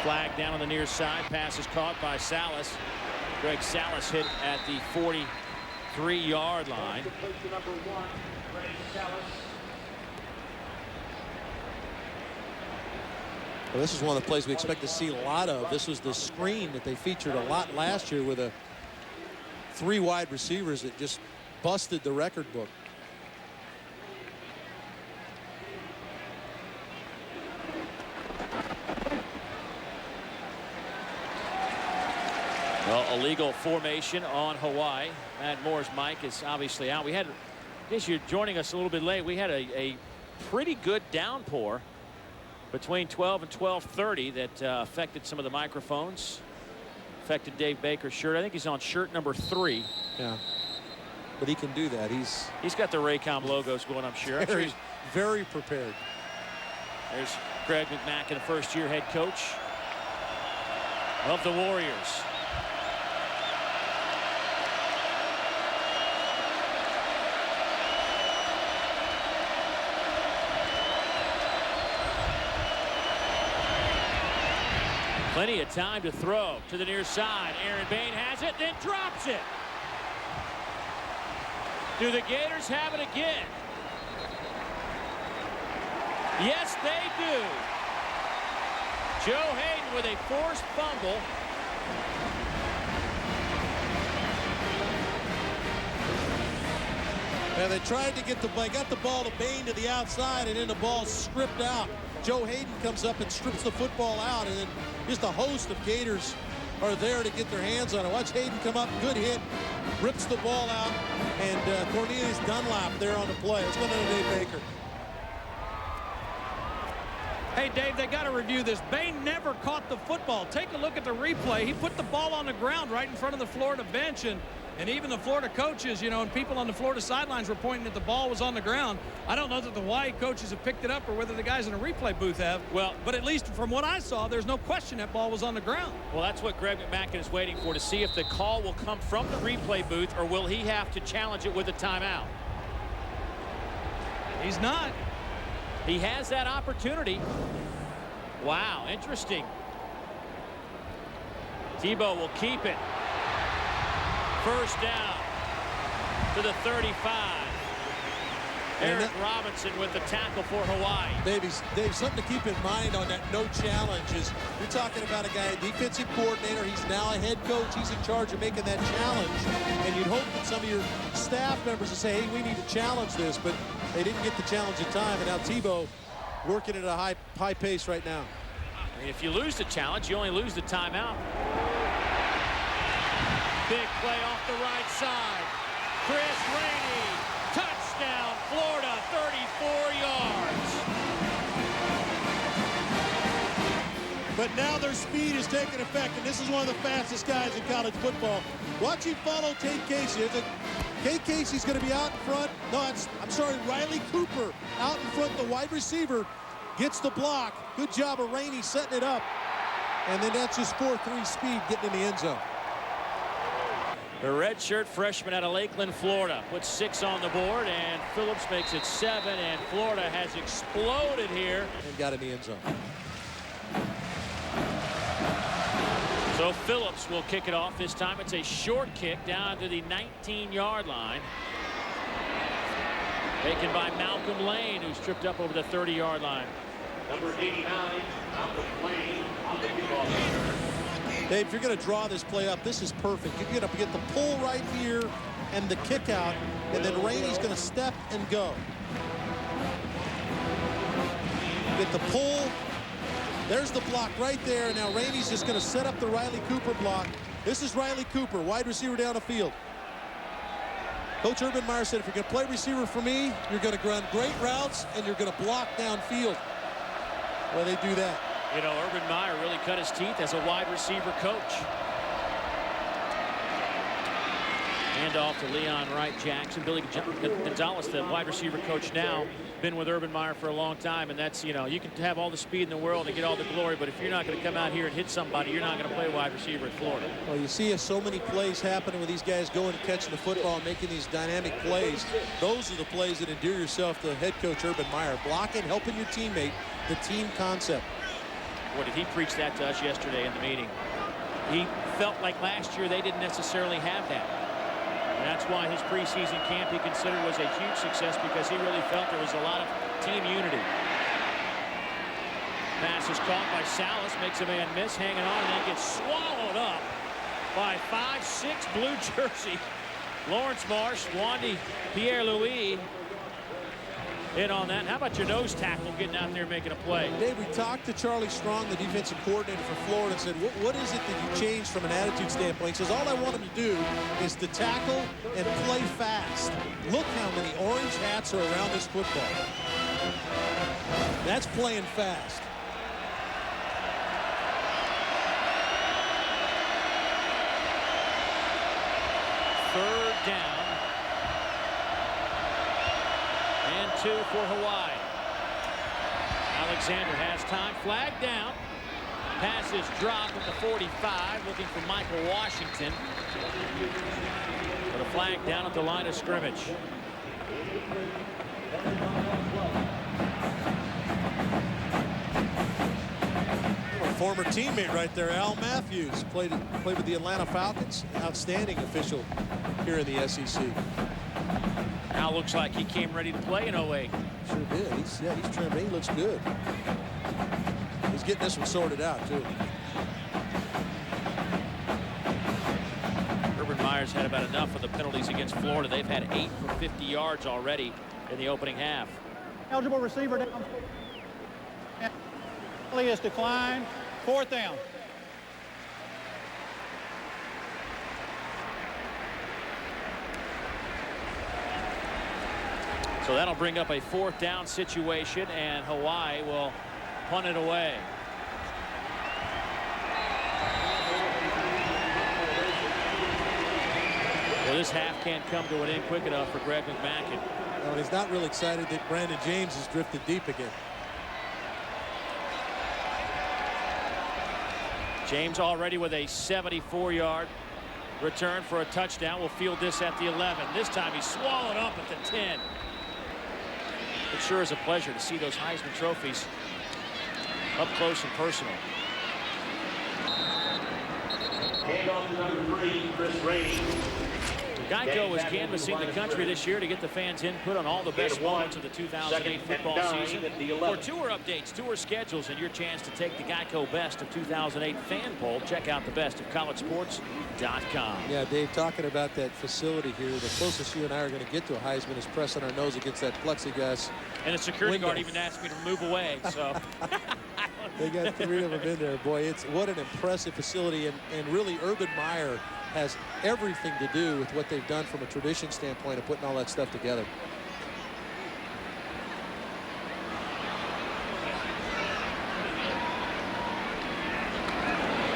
Flag down on the near side. Pass is caught by Salas. Greg Salas hit at the 43-yard line. Well, this is one of the plays we expect to see a lot of. This was the screen that they featured a lot last year with 3 wide receivers that just busted the record book. Well, illegal formation on Hawaii. Matt Moore's mic is obviously out. We had In case you're joining us a little bit late, we had a pretty good downpour between 12 and 12:30 that affected some of the microphones. Affected Dave Baker's shirt. I think he's on shirt number 3. Yeah. But he can do that. He's got the Raycom logos going, I'm sure. Very, very prepared. There's Greg McMackin, a first-year head coach of the Warriors. Plenty of time to throw to the near side. Aaron Bain has it, then drops it. Do the Gators have it again? Yes, they do. Joe Hayden with a forced fumble. Yeah, they tried to got the ball to Bain to the outside, and then the ball stripped out. Joe Hayden comes up and strips the football out, and then just a host of Gators are there to get their hands on it. Watch Hayden come up, good hit, rips the ball out, and Cornelius Dunlap there on the play. Let's go to Dave Baker. Hey, Dave, they got to review this. Bain never caught the football. Take a look at the replay. He put the ball on the ground right in front of the Florida bench, and even the Florida coaches, you know, and people on the Florida sidelines were pointing that the ball was on the ground. I don't know that the Hawaii coaches have picked it up or whether the guys in the replay booth have. Well, but at least from what I saw, there's no question that ball was on the ground. Well, that's what Greg McMackin is waiting for, to see if the call will come from the replay booth or will he have to challenge it with a timeout. He's not. He has that opportunity. Wow, interesting. Tebow will keep it. First down to the 35. Eric Robinson with the tackle for Hawaii. Dave, something to keep in mind on that no challenge is you're talking about a guy, a defensive coordinator. He's now a head coach. He's in charge of making that challenge. And you'd hope that some of your staff members would say, hey, we need to challenge this. But they didn't get the challenge in time. And now Tebow working at a high pace right now. I mean, if you lose the challenge, you only lose the timeout. Big play off the right side. Chris Rainey, touchdown, Florida, 34 yards. But now their speed is taking effect, and this is one of the fastest guys in college football. Watch him follow Tate Casey. Tate Casey's going to be out in front. No, I'm sorry, Riley Cooper out in front. The wide receiver gets the block. Good job of Rainey setting it up. And then that's his 4.3 speed getting in the end zone. The redshirt freshman out of Lakeland, Florida, puts 6 on the board, and Phillips makes it 7, and Florida has exploded here. And got in the end zone. So Phillips will kick it off this time. It's a short kick down to the 19-yard line. Taken by Malcolm Lane, who's tripped up over the 30-yard line. Number 89, Malcolm Lane on the kickoff. Dave, if you're going to draw this play up, this is perfect. You get the pull right here and the kick out, and then Rainey's going to step and go. Get the pull. There's the block right there. And now Rainey's just going to set up the Riley Cooper block. This is Riley Cooper, wide receiver down the field. Coach Urban Meyer said, if you're going to play receiver for me, you're going to run great routes and you're going to block downfield. Well, they do that. You know, Urban Meyer really cut his teeth as a wide receiver coach. Handoff to Leon Wright Jackson. Billy Gonzalez, the wide receiver coach now, been with Urban Meyer for a long time, and that's, you know, you can have all the speed in the world and get all the glory, but if you're not going to come out here and hit somebody, you're not going to play wide receiver at Florida. Well, you see so many plays happening with these guys going and catching the football and making these dynamic plays. Those are the plays that endear yourself to head coach Urban Meyer. Blocking, helping your teammate, the team concept. Boy, did he preach that to us yesterday in the meeting. He felt like last year they didn't necessarily have that. And that's why his preseason camp he considered was a huge success, because he really felt there was a lot of team unity. Pass is caught by Salas, makes a man miss, hanging on, and then gets swallowed up by 5'6" blue jersey Lawrence Marsh, Wandy Pierre-Louis. in on that. How about your nose tackle getting out there making a play? Dave, we talked to Charlie Strong, the defensive coordinator for Florida, and said, what is it that you changed from an attitude standpoint? He says, all I want him to do is to tackle and play fast. Look how many orange hats are around this football. That's playing fast. Third down. And 2 for Hawaii. Alexander has time. Flag down. Pass is dropped at the 45. Looking for Michael Washington. But a flag down at the line of scrimmage. A former teammate right there, Al Matthews, played with the Atlanta Falcons. Outstanding official here in the SEC. Now looks like he came ready to play in 08. Sure did. He's trimmed. He looks good. He's getting this one sorted out, too. Urban Meyer's had about enough of the penalties against Florida. They've had 8 for 50 yards already in the opening half. Eligible receiver down. Penalty is declined. 4th down. So that'll bring up a 4th down situation, and Hawaii will punt it away. Well, this half can't come to an end quick enough for Greg McMackin. Well, he's not really excited that Brandon James has drifted deep again. James already with a 74-yard return for a touchdown. We'll field this at the 11. This time he's swallowed up at the 10. It sure is a pleasure to see those Heisman trophies up close and personal. Handoff to number 3, Chris Rainey. Geico is canvassing the country this year to get the fans' input on all the best moments of the 2008 football season. For tour updates, tour schedules, and your chance to take the Geico Best of 2008 fan poll, check out thebestofcollegesports.com. Yeah, Dave, talking about that facility here, the closest you and I are going to get to a Heisman is pressing our nose against that plexiglass. And the security window. guard even asked me to move away, so. They got 3 of them in there. Boy, it's what an impressive facility, and really Urban Meyer has everything to do with what they've done from a tradition standpoint of putting all that stuff together.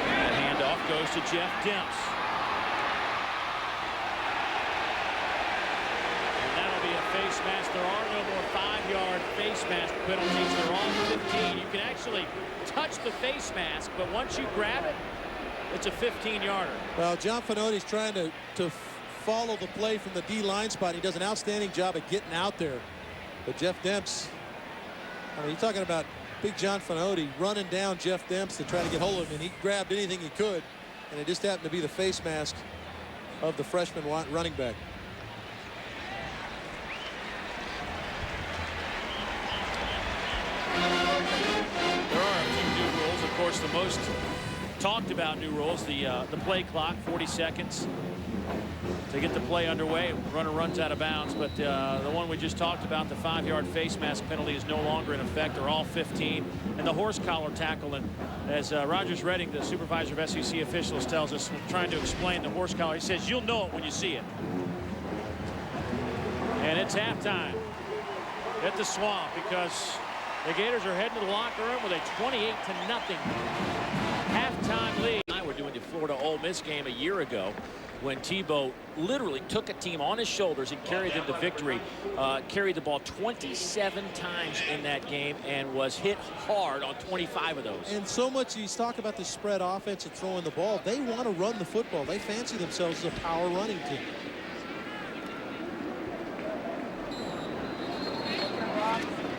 That handoff goes to Jeff Demps. And that'll be a face mask. There are no more 5-yard face mask penalties. They're all 15. You can actually touch the face mask, but once you grab it, it's a 15-yarder. Well, John Finotti's trying to follow the play from the D-line spot. He does an outstanding job of getting out there. But Jeff Demps, I mean, you're talking about big John Finotti running down Jeff Demps to try to get hold of him, and he grabbed anything he could, and it just happened to be the face mask of the freshman running back. There are a few new rules. Of course, the most talked about new rules, the play clock, 40 seconds to get the play underway. Runner runs out of bounds, but the one we just talked about, the 5-yard face mask penalty, is no longer in effect. They're all 15. And the horse collar tackle, and as Rogers Redding, the supervisor of SEC officials, tells us, trying to explain the horse collar, he says, you'll know it when you see it. And it's halftime at the Swamp, because the Gators are heading to the locker room with a 28-0 halftime lead. We're doing the Florida Ole Miss game a year ago when Tebow literally took a team on his shoulders and carried them to victory. Carried the ball 27 times in that game and was hit hard on 25 of those. And so much he's talking about the spread offense and throwing the ball. They want to run the football. They fancy themselves as a power running team.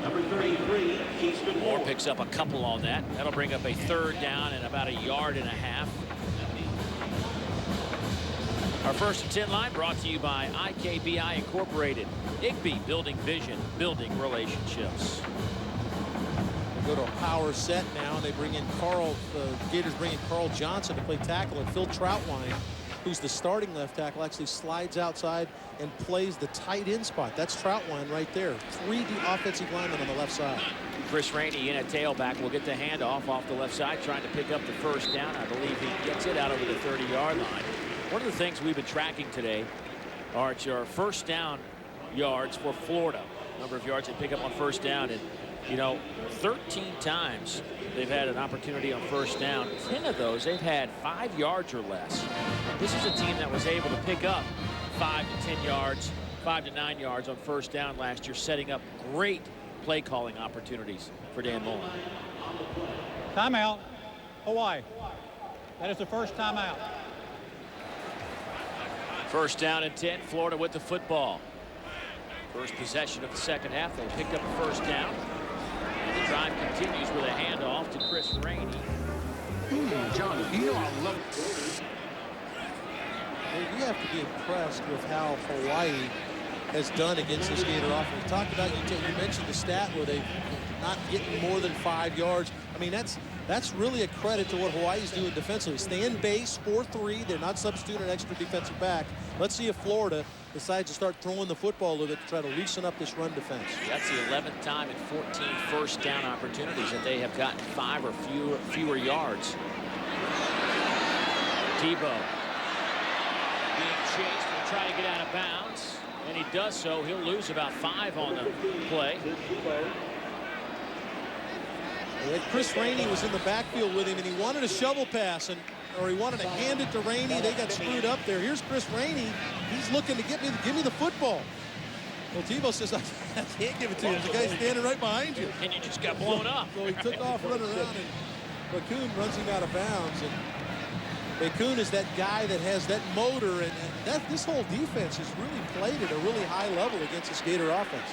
Number 33, Kingston Moore picks up a couple on that. That'll bring up a 3rd down and about 1.5 yards. Our 1st and 10 line brought to you by IKBI Incorporated. Igby, building vision, building relationships. They go to a power set now, and they bring in Gators bring in Carl Johnson to play tackle, and Phil Troutwine who's the starting left tackle, actually slides outside and plays the tight end spot. That's Troutwine right there. 3 offensive linemen on the left side. Chris Rainey in at tailback will get the handoff off the left side, trying to pick up the first down. I believe he gets it out over the 30-yard line. One of the things we've been tracking today, Arch, are first down yards for Florida. Number of yards they pick up on first down. And, you know, 13 times they've had an opportunity on first down. 10 of those they've had 5 yards or less. This is a team that was able to pick up 5 to 10 yards, 5 to 9 yards on first down last year, setting up great play calling opportunities for Dan Mullen. Timeout, Hawaii. That is the first timeout. First down and 10, Florida with the football. First possession of the second half, they picked up a first down. And the drive continues with a handoff to Chris Rainey. John, you know I love it. You have to be impressed with how Hawaii has done against this Gator offense. We talked about, you mentioned the stat where they're not getting more than 5 yards. I mean, that's really a credit to what Hawaii's doing defensively. Stay in base, 4-3. They're not substituting an extra defensive back. Let's see if Florida decides to start throwing the football a little bit to try to loosen up this run defense. That's the 11th time in 14 first down opportunities that they have gotten 5 or fewer yards. Tebow being chased, will try to get out of bounds, and he does so. He'll lose about 5 on the play. Chris Rainey was in the backfield with him, and he wanted a shovel pass, or he wanted to hand it to Rainey. They got screwed up there. Here's Chris Rainey. He's looking to give me the football. Well, Tebow says, I can't give it to you. There's a guy standing right behind you. And you just got blown up. So he took off running around, and Bakun runs him out of bounds. And Bakun is that guy that has that motor, and this whole defense has really played at a really high level against this Gator offense.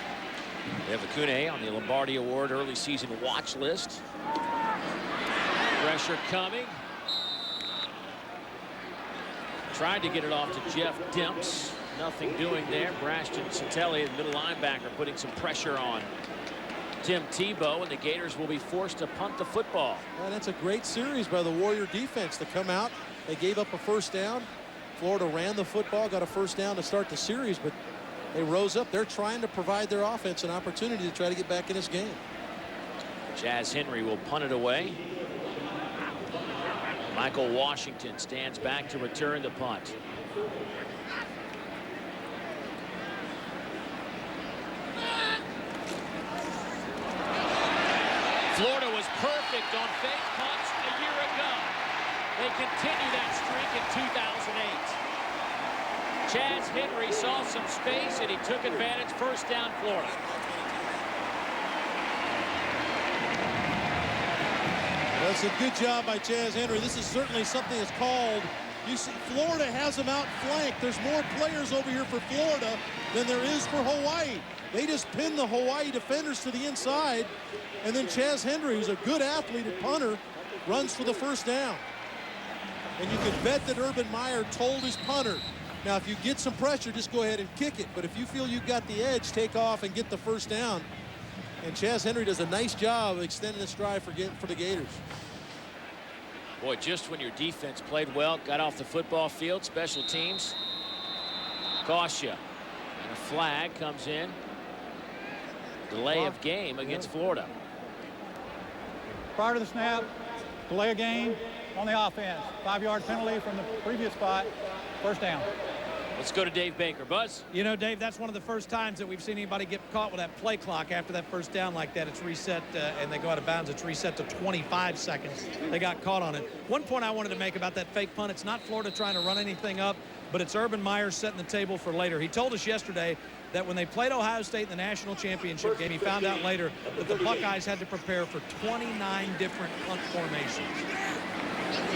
We have Akune on the Lombardi Award early season watch list. Pressure coming. Tried to get it off to Jeff Demps. Nothing doing there. Brashton Satelli, the middle linebacker, putting some pressure on Tim Tebow, and the Gators will be forced to punt the football. Well, that's a great series by the Warrior defense to come out. They gave up a first down. Florida ran the football, got a first down to start the series, but they rose up. They're trying to provide their offense an opportunity to try to get back in this game. Chaz Henry will punt it away. Michael Washington stands back to return the punt. Florida was perfect on fake punts a year ago. They continue that streak in 2008. Chaz Henry saw some space and he took advantage. First down, Florida. That's a good job by Chaz Henry. This is certainly something that's called. You see, Florida has them outflanked. There's more players over here for Florida than there is for Hawaii. They just pin the Hawaii defenders to the inside, and then Chaz Henry, who's a good athlete at punter, runs for the first down. And you can bet that Urban Meyer told his punter, now if you get some pressure, just go ahead and kick it. But if you feel you've got the edge, take off and get the first down. And Chaz Henry does a nice job of extending this drive for the Gators. Boy, just when your defense played well, got off the football field, special teams cost you. And a flag comes in. Delay of game against Florida. Prior to the snap, delay of game on the offense. 5-yard penalty from the previous spot. First down. Let's go to Dave Baker. Buzz? You know, Dave, that's one of the first times that we've seen anybody get caught with that play clock. After that first down like that, it's reset and they go out of bounds. It's reset to 25 seconds. They got caught on it. One point I wanted to make about that fake punt, it's not Florida trying to run anything up, but it's Urban Meyer setting the table for later. He told us yesterday that when they played Ohio State in the national championship game, he found out later that the Buckeyes had to prepare for 29 different punt formations.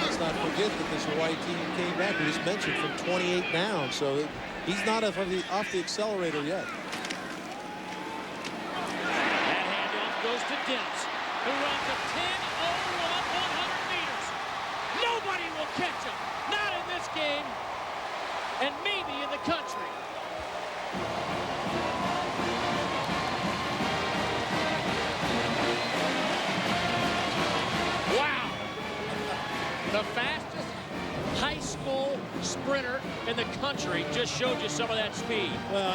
Let's not forget that this Hawaii team came back, we just mentioned, from 28 down. So he's not off the accelerator yet. That handoff goes to Demps, who runs a 10-0-1 100 meters. Nobody will catch him. Not in this game, and maybe in the country. Wow. The fastest high school sprint sprinter in the country just showed you some of that speed. Well,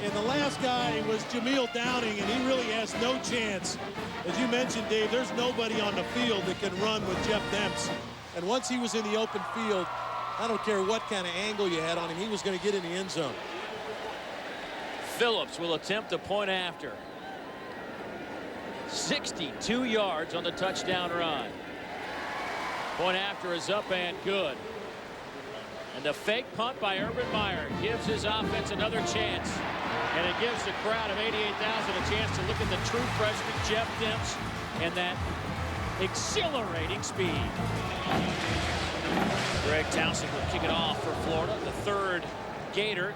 and the last guy was Jameel Downing, and he really has no chance. As you mentioned, Dave, there's nobody on the field that can run with Jeff Demps. And once he was in the open field, I don't care what kind of angle you had on him, he was going to get in the end zone. Phillips will attempt a point after. 62 yards on the touchdown run. Point after is up and good. And the fake punt by Urban Meyer gives his offense another chance. And it gives the crowd of 88,000 a chance to look at the true freshman Jeff Demps and that exhilarating speed. Greg Townsend will kick it off for Florida, the third Gator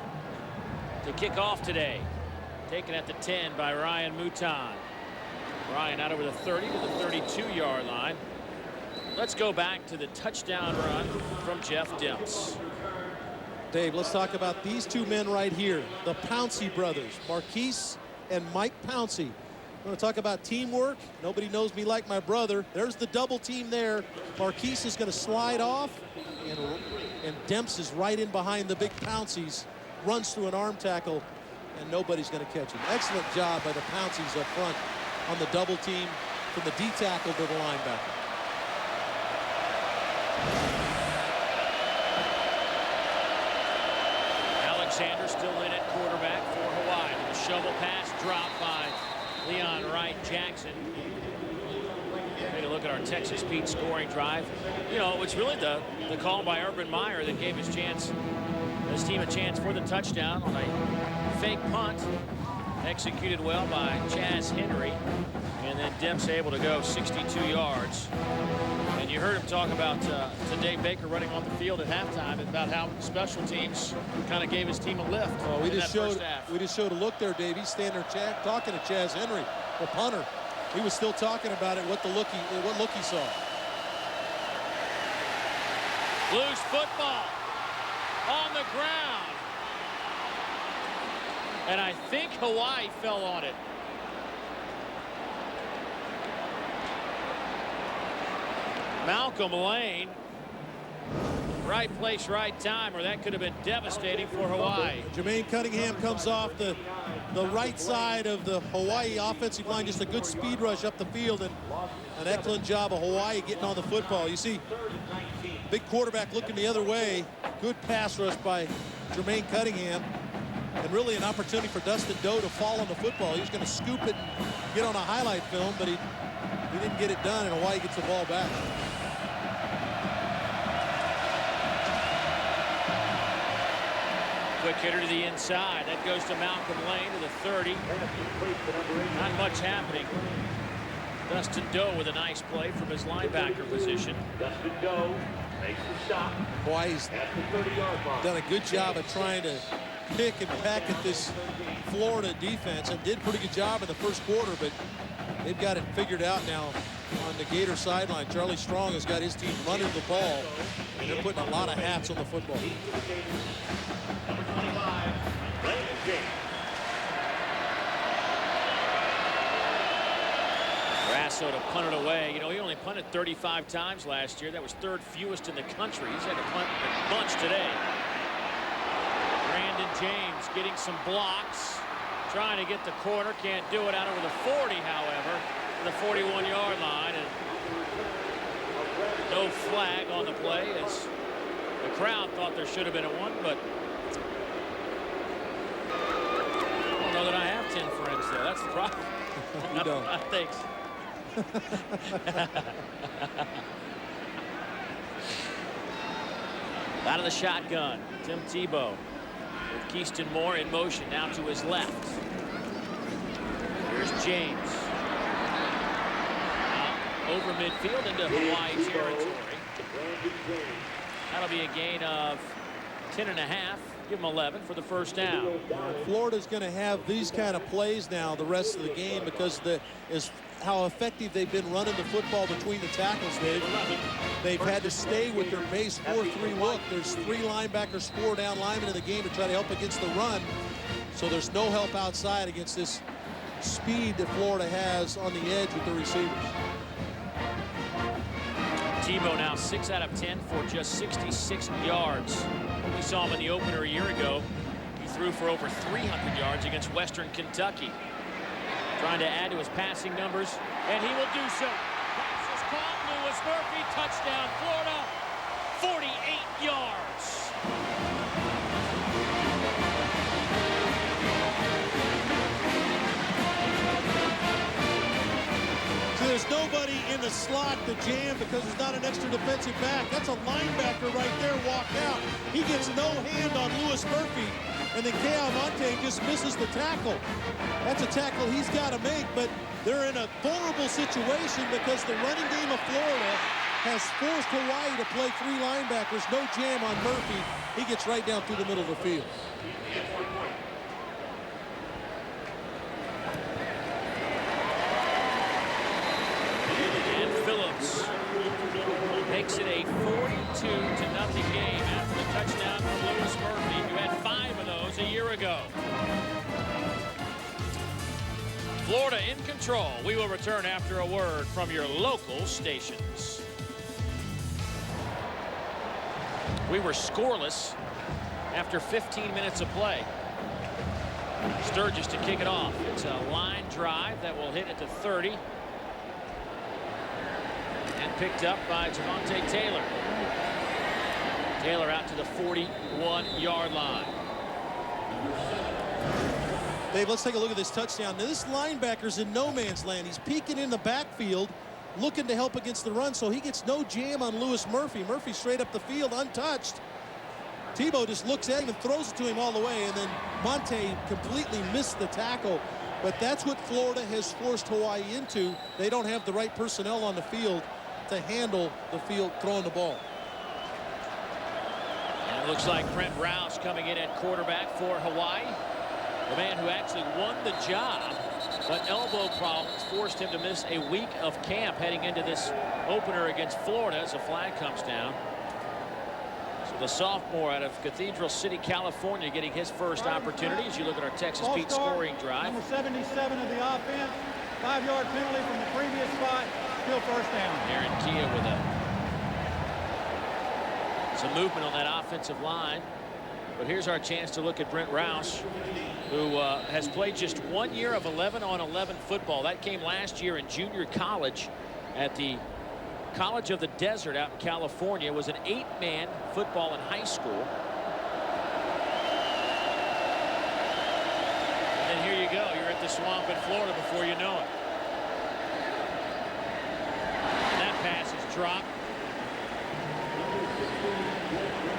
to kick off today. Taken at the 10 by Ryan Mouton. Ryan out over the 30 to the 32-yard line. Let's go back to the touchdown run from Jeff Demps. Dave, let's talk about these two men right here, the Pouncey brothers, Marquise and Mike Pouncey. I'm going to talk about teamwork. Nobody knows me like my brother. There's the double team there. Marquise is going to slide off, and Demps is right in behind the big Pounceys, runs through an arm tackle, and nobody's going to catch him. Excellent job by the Pounceys up front on the double team from the D tackle to the linebacker. Alexander still in at quarterback for Hawaii. The shovel pass dropped by Leon Wright Jackson. Take a look at our Texas Pete scoring drive. You know, it's really the call by Urban Meyer that gave his team a chance for the touchdown on a fake punt. Executed well by Chaz Henry. And then Demps able to go 62 yards. And you heard him talk about Dave Baker running on the field at halftime about how special teams kind of gave his team a lift. Well, we just showed a look there, Dave. He's standing there talking to Chaz Henry, the punter. He was still talking about it, what look he saw. Loose football on the ground. And I think Hawaii fell on it. Malcolm Lane, right place, right time, or that could have been devastating for Hawaii. Jermaine Cunningham comes off the right side of the Hawaii offensive line. Just a good speed rush up the field, and an excellent job of Hawaii getting on the football. You see, big quarterback looking the other way. Good pass rush by Jermaine Cunningham, and really an opportunity for Dustin Doe to fall on the football. He was going to scoop it and get on a highlight film, but he didn't get it done, and Hawaii gets the ball back. Quick hitter to the inside. That goes to Malcolm Lane to the 30. Not much happening. Dustin Doe with a nice play from his linebacker position. Dustin Doe makes the stop. Hawaii's done a good job of trying to pick and pack at this Florida defense, and did a pretty good job in the first quarter, but they've got it figured out now on the Gator sideline. Charlie Strong has got his team running the ball, and they're putting a lot of hats on the football. Number 25, Brandon James. Grasso to punt it away. You know, he only punted 35 times last year. That was third fewest in the country. He's had to punt a bunch today. Brandon James getting some blocks. Trying to get the corner. Can't do it out over the 40, however, to the 41-yard line. And no flag on the play, as the crowd thought there should have been a one, but I don't know that I have 10 friends, though. That's the problem. You don't. Thanks. Out of the shotgun, Tim Tebow with Keyston Moore in motion now to his left. Here's James. Over midfield into Hawaii territory. That'll be a gain of 10.5. Give him 11 for the first down. Florida's going to have these kind of plays now the rest of the game because how effective they've been running the football between the tackles. They've had to stay with their base 4-3 look. There's 3 linebackers, 4 down linemen in the game to try to help against the run. So there's no help outside against this speed that Florida has on the edge with the receivers. Tebow now 6 out of 10 for just 66 yards. We saw him in the opener a year ago. He threw for over 300 yards against Western Kentucky. Trying to add to his passing numbers, and he will do so. Pass is caught. Lewis Murphy, touchdown, Florida, 48 yards. There's nobody in the slot to jam because there's not an extra defensive back. That's a linebacker right there walked out. He gets no hand on Lewis Murphy, and then Monte just misses the tackle. That's a tackle he's got to make, but they're in a vulnerable situation because the running game of Florida has forced Hawaii to play 3 linebackers. No jam on Murphy. He gets right down through the middle of the field. Makes it a 42-0 game after the touchdown from Lewis Murphy, who had 5 of those a year ago. Florida in control. We will return after a word from your local stations. We were scoreless after 15 minutes of play. Sturgis to kick it off. It's a line drive that will hit at the 30. And picked up by Javonte Taylor. Taylor out to the 41-yard line. Dave, let's take a look at this touchdown. Now, this linebacker's in no man's land. He's peeking in the backfield, looking to help against the run, so he gets no jam on Lewis Murphy. Murphy straight up the field, untouched. Tebow just looks at him and throws it to him all the way, and then Monte completely missed the tackle. But that's what Florida has forced Hawaii into. They don't have the right personnel on the field to handle the field throwing the ball. And it looks like Brent Rouse coming in at quarterback for Hawaii. The man who actually won the job, but elbow problems forced him to miss a week of camp heading into this opener against Florida as a flag comes down. So the sophomore out of Cathedral City, California, getting his first opportunity as you look at our Texas Pete scoring drive. Number 77 of the offense, 5-yard penalty from the previous spot, still first down. Aaron Kia with some movement on that offensive line. But here's our chance to look at Brent Rouse, who has played just 1 year of 11-on-11 football. That came last year in junior college at the College of the Desert out in California. It was an 8-man football in high school. And then here you go. You're at the Swamp in Florida before you know it. And that pass is dropped.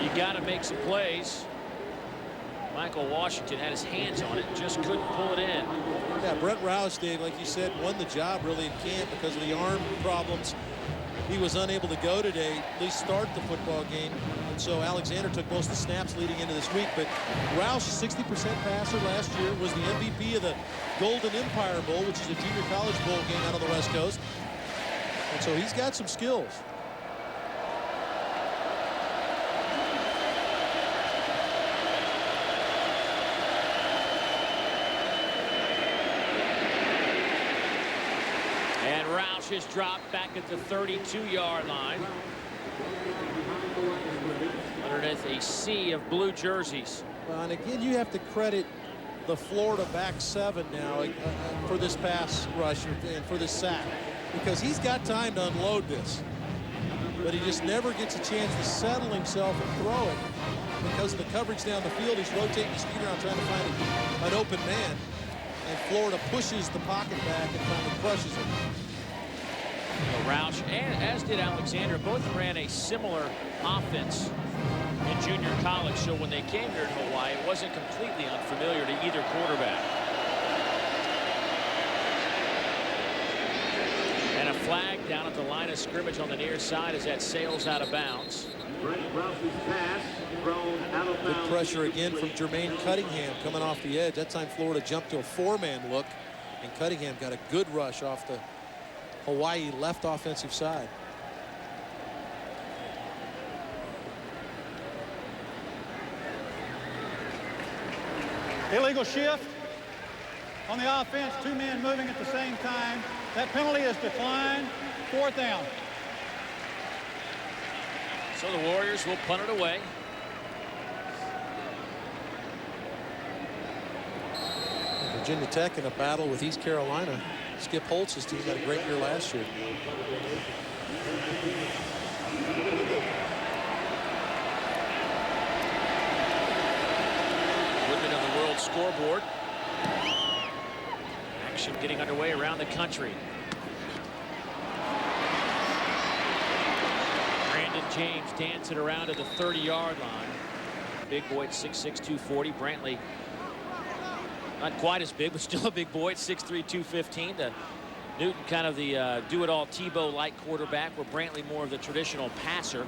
You got to make some plays. Michael Washington had his hands on it, just couldn't pull it in. Yeah, Brent Rouse, Dave, like you said, won the job really in camp because of the arm problems. He was unable to go today, at least start the football game. And so Alexander took most of the snaps leading into this week. But Rouse, 60% passer last year, was the MVP of the Golden Empire Bowl, which is a junior college bowl game out on the West Coast. And so he's got some skills. Roush is dropped back at the 32-yard line. Underneath a sea of blue jerseys. And again, you have to credit the Florida back 7 now for this pass rush and for this sack, because he's got time to unload this. But he just never gets a chance to settle himself and throw it because of the coverage down the field. He's rotating his feet around trying to find an open man. And Florida pushes the pocket back and finally crushes him. Roush, and as did Alexander, both ran a similar offense in junior college, so when they came here to Hawaii, it wasn't completely unfamiliar to either quarterback. And a flag down at the line of scrimmage on the near side as that sails out of bounds. Good pressure again from Jermaine Cunningham coming off the edge. That time Florida jumped to a 4-man look, and Cunningham got a good rush off the Hawaii left offensive side. Illegal shift on the offense, 2 men moving at the same time. That penalty is declined, 4th down. So the Warriors will punt it away. Virginia Tech in a battle with East Carolina. Skip Holtz's team had a great year last year. Looking at the world scoreboard. Action getting underway around the country. Brandon James dancing around at the 30-yard line. Big boy at 6'6", 240. Brantley not quite as big, but still a big boy at 6'3", 215. Newton kind of the do-it-all Tebow-like quarterback, where Brantley more of the traditional passer.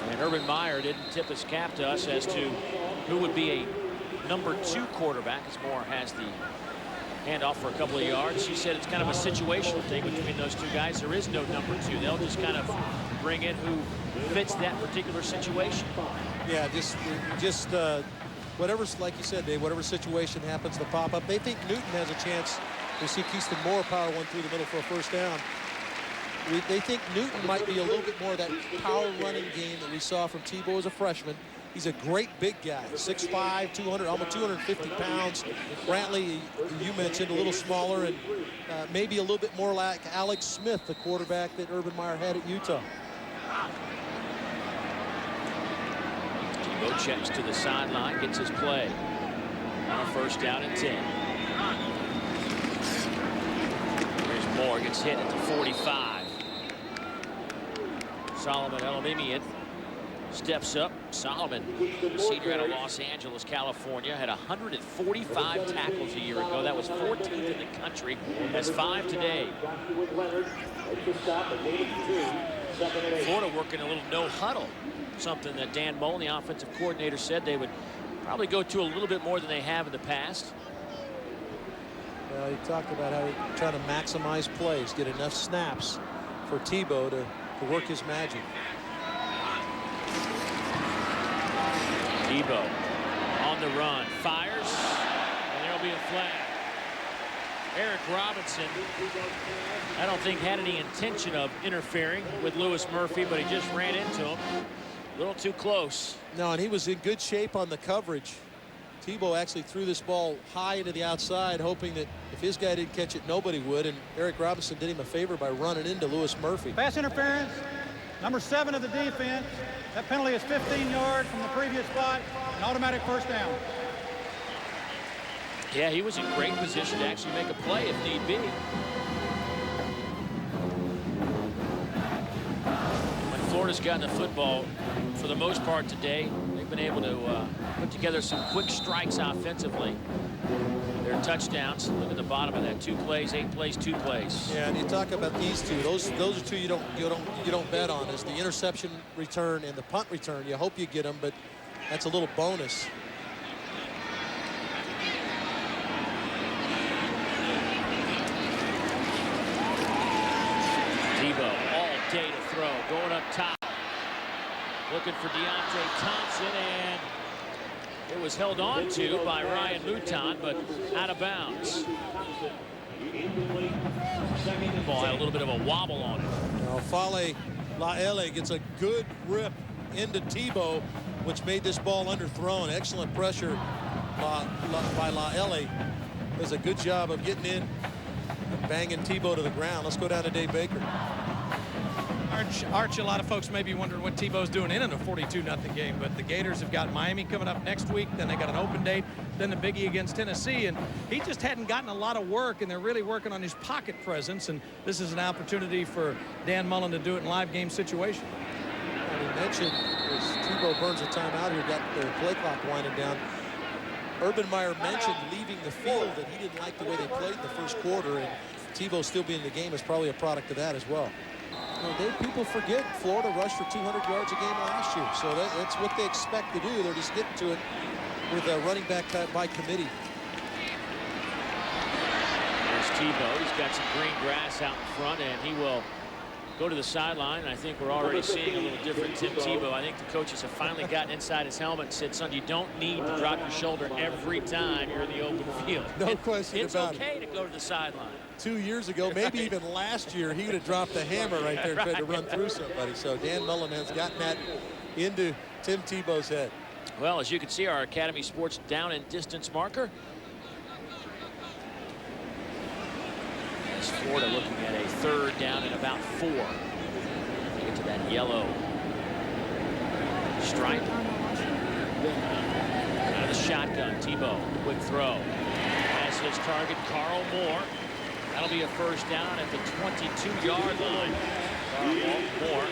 And Urban Meyer didn't tip his cap to us as to who would be a #2 quarterback, as Moore has the handoff for a couple of yards. She said it's kind of a situational thing between those two guys. There is no #2. They'll just kind of bring in who fits that particular situation. Yeah, just whatever's, like you said, Dave, whatever situation happens to pop up. They think Newton has a chance. We see Keaston Moore power one through the middle for a first down. They think Newton might be a little bit more of that power running game that we saw from Tebow as a freshman. He's a great big guy, 6'5", 200, almost 250 pounds. Brantley, you mentioned, a little smaller, and maybe a little bit more like Alex Smith, the quarterback that Urban Meyer had at Utah. Tebow checks to the sideline, gets his play. On a first down and 10. Here's Moore, gets hit at the 45. Solomon Elamimian steps up. Solomon, senior out of Los Angeles, California, had 145 tackles a year ago. That was 14th in the country. Has 5 today. Florida working a little no huddle, something that Dan Mullen, the offensive coordinator, said they would probably go to a little bit more than they have in the past. Well, he talked about how they're trying to maximize plays, get enough snaps for Tebow to work his magic. Tebow on the run, fires, and there'll be a flag. Eric Robinson, I don't think had any intention of interfering with Lewis Murphy, but he just ran into him. A little too close. No, and he was in good shape on the coverage. Tebow actually threw this ball high into the outside, hoping that if his guy didn't catch it, nobody would. And Eric Robinson did him a favor by running into Lewis Murphy. Pass interference, #7 of the defense. That penalty is 15 yards from the previous spot, an automatic first down. Yeah, he was in great position to actually make a play if need be. When Florida's gotten the football, for the most part today, they've been able to put together some quick strikes offensively. Their touchdowns, look at the bottom of that, 2 plays, 8 plays, 2 plays. Yeah, and you talk about these two. Those are two you don't bet on, is the interception return and the punt return. You hope you get them, but that's a little bonus. Tebow all day to throw, going up top, looking for Deontay Thompson, and it was held on to by Ryan Mouton, but out of bounds. The ball had a little bit of a wobble on it. Now, Fale Laele gets a good rip into Tebow, which made this ball underthrown. Excellent pressure by Laele. Does a good job of getting in and banging Tebow to the ground. Let's go down to Dave Baker. Arch, a lot of folks may be wondering what Tebow's doing in a 42-0 game, but the Gators have got Miami coming up next week, then they got an open date, then the biggie against Tennessee, and he just hadn't gotten a lot of work, and they're really working on his pocket presence, and this is an opportunity for Dan Mullen to do it in live game situation. And he mentioned, as Tebow burns a timeout here, got the play clock winding down. Urban Meyer mentioned leaving the field, that he didn't like the way they played in the first quarter, and Tebow still being in the game is probably a product of that as well. People forget Florida rushed for 200 yards a game last year, so that's what they expect to do. They're just getting to it with a running back by committee. There's Tebow. He's got some green grass out in front, and he will go to the sideline. I think we're already seeing a little different Tim Tebow. I think the coaches have finally gotten inside his helmet and said, son, you don't need to drop your shoulder every time you're in the open field. No question about it. It's okay to go to the sideline. 2 years ago, maybe even last year, he would have dropped the hammer right there and tried to run through somebody. So Dan Mullen has gotten that into Tim Tebow's head. Well, as you can see, our Academy Sports down and distance marker As Florida looking at a 3rd down and about 4. Get to that yellow stripe. Out of the shotgun, Tebow, quick throw. Has his target, Carl Moore. That'll be a 1st down at the 22-yard line. Moore,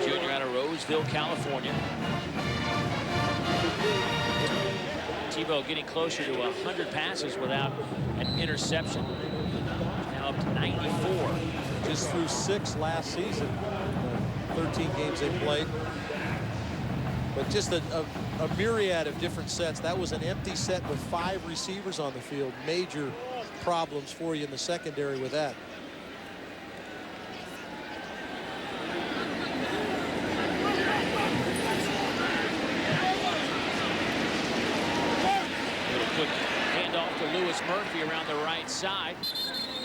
junior out of Roseville, California. Tebow getting closer to 100 passes without an interception. Now up to 94. Just threw 6 last season. 13 games they played. But just a myriad of different sets. That was an empty set with 5 receivers on the field. Major problems for you in the secondary with that. Quick handoff to Lewis Murphy around the right side. I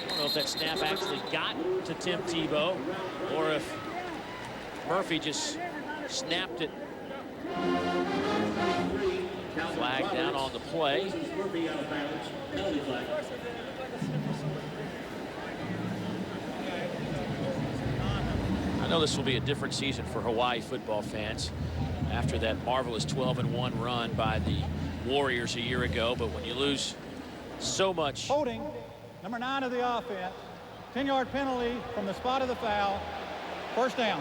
don't know if that snap actually got to Tim Tebow or if Murphy just snapped it. Flag down on the play. I know this will be a different season for Hawaii football fans after that marvelous 12-1 run by the Warriors a year ago, but when you lose so much. Holding, number 9 of the offense. 10-yard penalty from the spot of the foul. 1st down.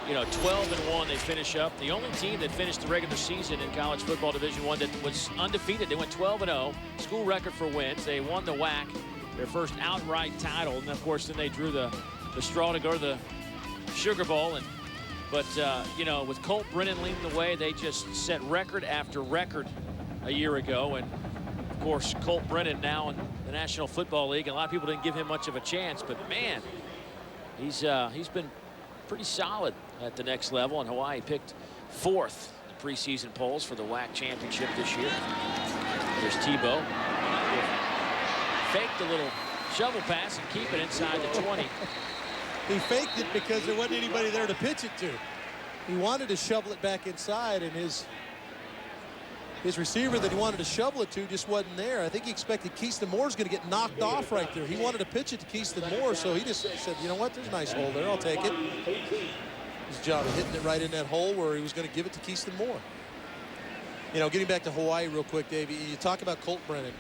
You know, 12-1 they finish up. The only team that finished the regular season in college football Division I that was undefeated. They went 12-0, school record for wins. They won the WAC, their first outright title, and of course then they drew the straw to go to the Sugar Bowl. But you know, with Colt Brennan leading the way, they just set record after record a year ago. And of course, Colt Brennan now in the National Football League. And a lot of people didn't give him much of a chance, but man, he's been pretty solid at the next level. And Hawaii picked 4th in the preseason polls for the WAC championship this year. There's Tebow. Faked a little shovel pass and keep it inside the 20. He faked it because there wasn't anybody there to pitch it to. He wanted to shovel it back inside, and his receiver that he wanted to shovel it to just wasn't there. I think he expected Keaston Moore's going to get knocked off right there. He wanted to pitch it to Keaston Moore, so he just said, you know what, there's a nice hole there, I'll take it. His job of hitting it right in that hole where he was going to give it to Keaston Moore. You know, getting back to Hawaii real quick, Dave, you talk about Colt Brennan,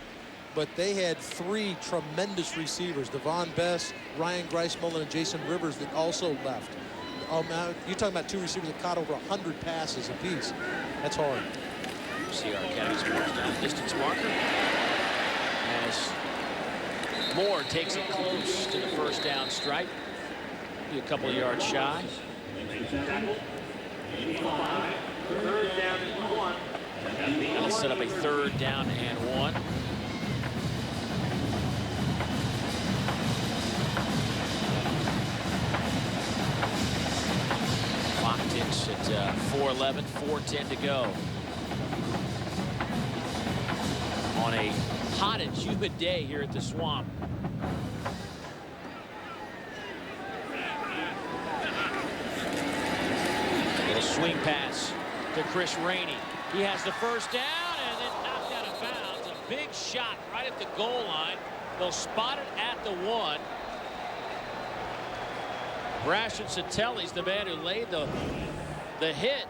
but they had 3 tremendous receivers, Devon Best, Ryan Grice-Mullen, and Jason Rivers, that also left. Now you're talking about 2 receivers that caught over 100 passes apiece. That's hard. See our Academy Sports down distance marker as Moore takes it close to the 1st down stripe. Be a couple of yards shy. 3rd down and 1. That'll set up a 3rd down and 1. Clock ticks at 4:11, 4:10 to go. On a hot and humid day here at the Swamp. Little swing pass to Chris Rainey. He has the 1st down and then knocked out of bounds. A big shot right at the goal line. They'll spot it at the 1. Brashon Satelli's the man who laid the hit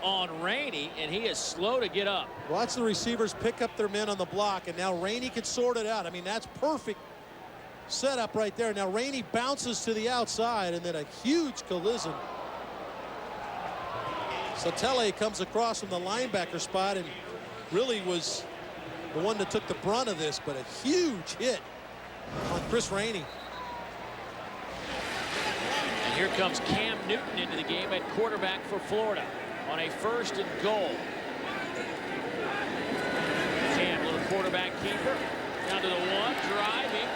on Rainey, and he is slow to get up. Watch the receivers pick up their men on the block, and now Rainey can sort it out. I mean, that's perfect setup right there. Now Rainey bounces to the outside, and then a huge collision. Satele comes across from the linebacker spot and really was the one that took the brunt of this, but a huge hit on Chris Rainey. And here comes Cam Newton into the game at quarterback for Florida on a 1st and goal. Cam, little quarterback keeper, down to the 1, driving.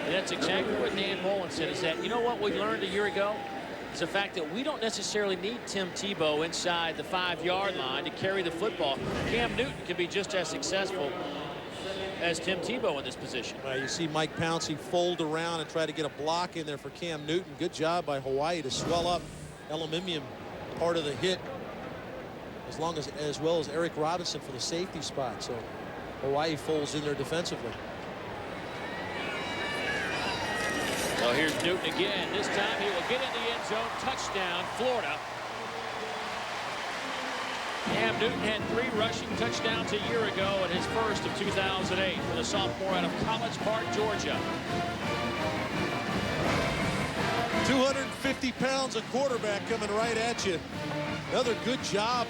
And that's exactly what Dan Mullen said, is that, you know what we learned a year ago? It's the fact that we don't necessarily need Tim Tebow inside the 5-yard line to carry the football. Cam Newton can be just as successful as Tim Tebow in this position. You see Mike Pouncey fold around and try to get a block in there for Cam Newton. Good job by Hawaii to swell up Elimimium, part of the hit, as well as Eric Robinson for the safety spot. So Hawaii folds in there defensively. Well, here's Newton again. This time he will get in the end zone. Touchdown, Florida. Cam Newton had 3 rushing touchdowns a year ago at his first of 2008 for the sophomore out of College Park, Georgia. 250 pounds of quarterback coming right at you. Another good job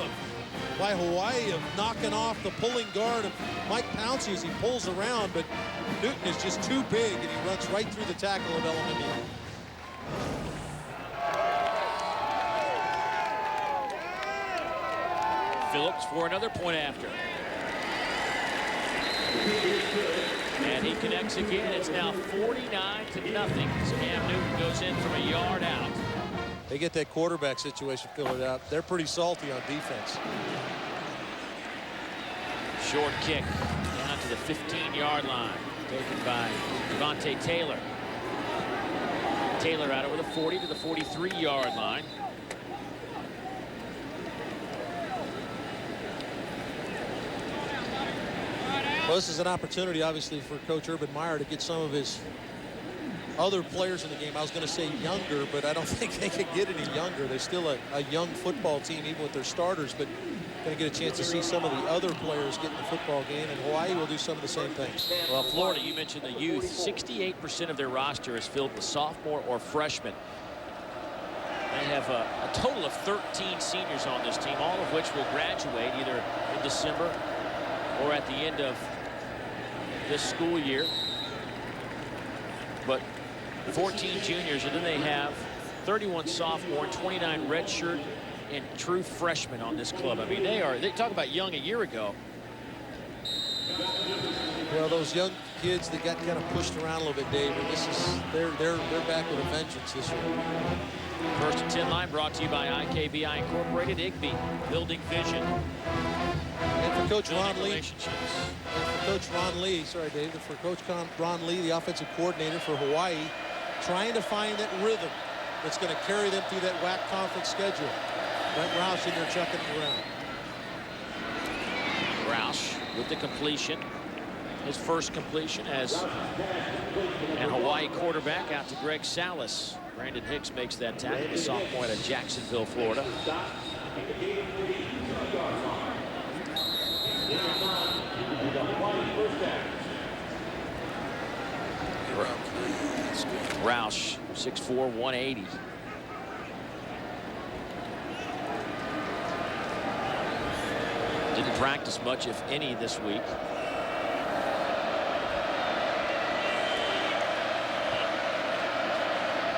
by Hawaii of knocking off the pulling guard of Mike Pouncey as he pulls around, but Newton is just too big and he runs right through the tackle of LMU. Phillips for another point after. And he connects again. It's now 49-0 as Cam Newton goes in from a yard out. They get that quarterback situation figured out. They're pretty salty on defense. Short kick down to the 15-yard line. Taken by Devontae Taylor. Taylor out over the 40 to the 43-yard line. Well, this is an opportunity, obviously, for Coach Urban Meyer to get some of his other players in the game. I was going to say younger, but I don't think they could get any younger. They're still a young football team, even with their starters, but going to get a chance to see some of the other players get in the football game, and Hawaii will do some of the same things. Well, Florida, you mentioned the youth. 68% of their roster is filled with sophomore or freshmen. They have a total of 13 seniors on this team, all of which will graduate either in December or at the end of this school year. But 14 juniors, and then they have 31 sophomore, 29 redshirt and true freshmen on this club. I mean, they talk about young a year ago. Well, those young kids that got kind of pushed around a little bit, Dave, and they're back with a vengeance this year. First and 10 line brought to you by IKBI Incorporated, Igby, building vision. And for Coach Ron Lee, sorry, David, for Coach Ron Lee, the offensive coordinator for Hawaii, trying to find that rhythm that's going to carry them through that WAC conference schedule. Brent Roush in there chucking it around. Roush with the completion. His first completion and Hawaii quarterback out to Greg Salas. Brandon Hicks makes that tackle, the sophomore out of Jacksonville, Florida. Roush, 6'4", 180. Didn't practice much, if any, this week.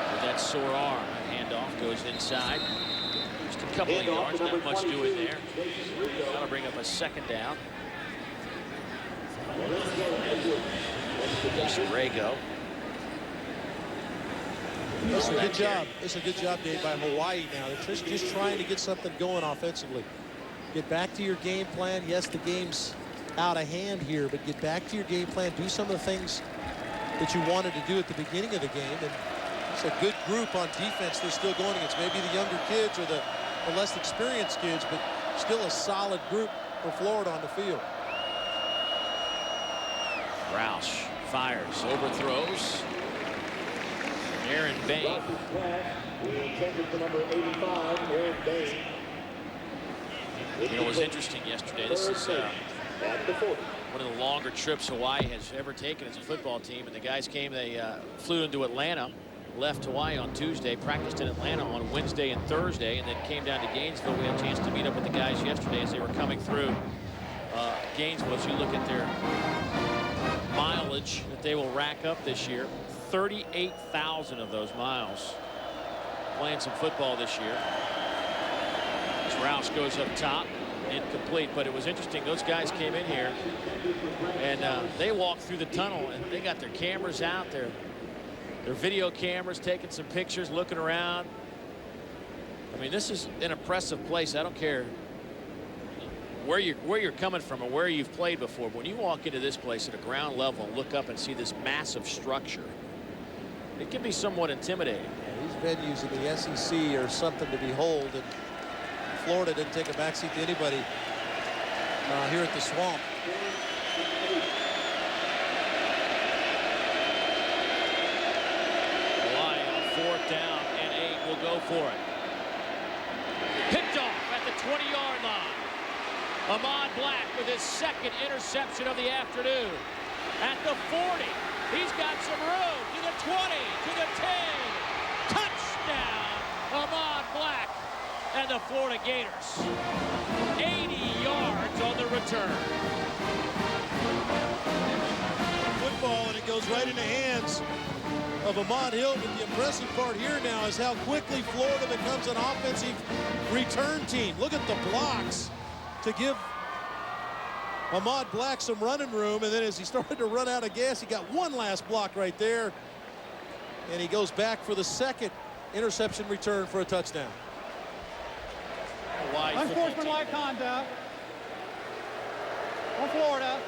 With that sore arm, handoff goes inside. Just a couple of yards, not much doing there. That'll bring up a second down. Rego. That's a good job. It's a good job, Dave, by Hawaii now. They're just trying to get something going offensively. Get back to your game plan. Yes, the game's out of hand here, but get back to your game plan. Do some of the things that you wanted to do at the beginning of the game. And it's a good group on defense they're still going against. Maybe the younger kids or the less experienced kids, but still a solid group for Florida on the field. Roush fires, overthrows. Aaron Bain. You know, it was interesting yesterday. This is one of the longer trips Hawaii has ever taken as a football team. And the guys came, they flew into Atlanta, left Hawaii on Tuesday, practiced in Atlanta on Wednesday and Thursday, and then came down to Gainesville. We had a chance to meet up with the guys yesterday as they were coming through Gainesville. As you look at their mileage that they will rack up this year, 38,000 of those miles playing some football this year. As Roush goes up top, incomplete, but it was interesting. Those guys came in here and they walked through the tunnel and they got their cameras out, their video cameras, taking some pictures, looking around. I mean, this is an impressive place. I don't care where you're coming from or where you've played before. But when you walk into this place at a ground level and look up and see this massive structure, it can be somewhat intimidating. Yeah, these venues in the SEC are something to behold, and Florida didn't take a backseat to anybody here at the Swamp. Hawaii on 4th down and 8 will go for it. Picked off at the 20-yard line. Ahmad Black with his 2nd interception of the afternoon. At the 40, he's got some room to the 20, to the 10. Touchdown, Ahmad Black and the Florida Gators. 80 yards on the return. Football, and it goes right in the hands of Ahmad Hill. But the impressive part here now is how quickly Florida becomes an offensive return team. Look at the blocks to give Ahmad Black some running room, and then as he started to run out of gas, he got one last block right there, and he goes back for the 2nd interception return for a touchdown. Unsportsmanlike conduct on Florida.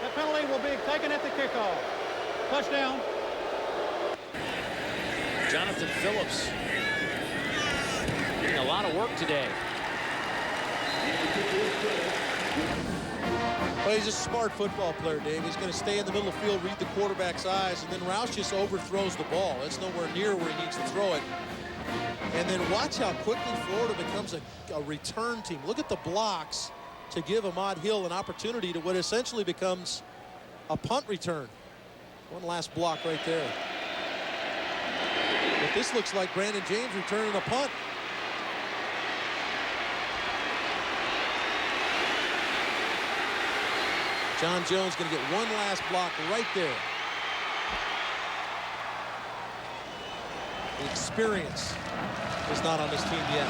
That penalty will be taken at the kickoff. Touchdown. Jonathan Phillips getting a lot of work today. Well, he's a smart football player, Dave. He's going to stay in the middle of the field, read the quarterback's eyes, and then Roush just overthrows the ball. It's nowhere near where he needs to throw it. And then watch how quickly Florida becomes a return team. Look at the blocks to give Ahmad Hill an opportunity to what essentially becomes a punt return. One last block right there. But this looks like Brandon James returning a punt. John Jones going to get one last block right there. The experience is not on this team yet.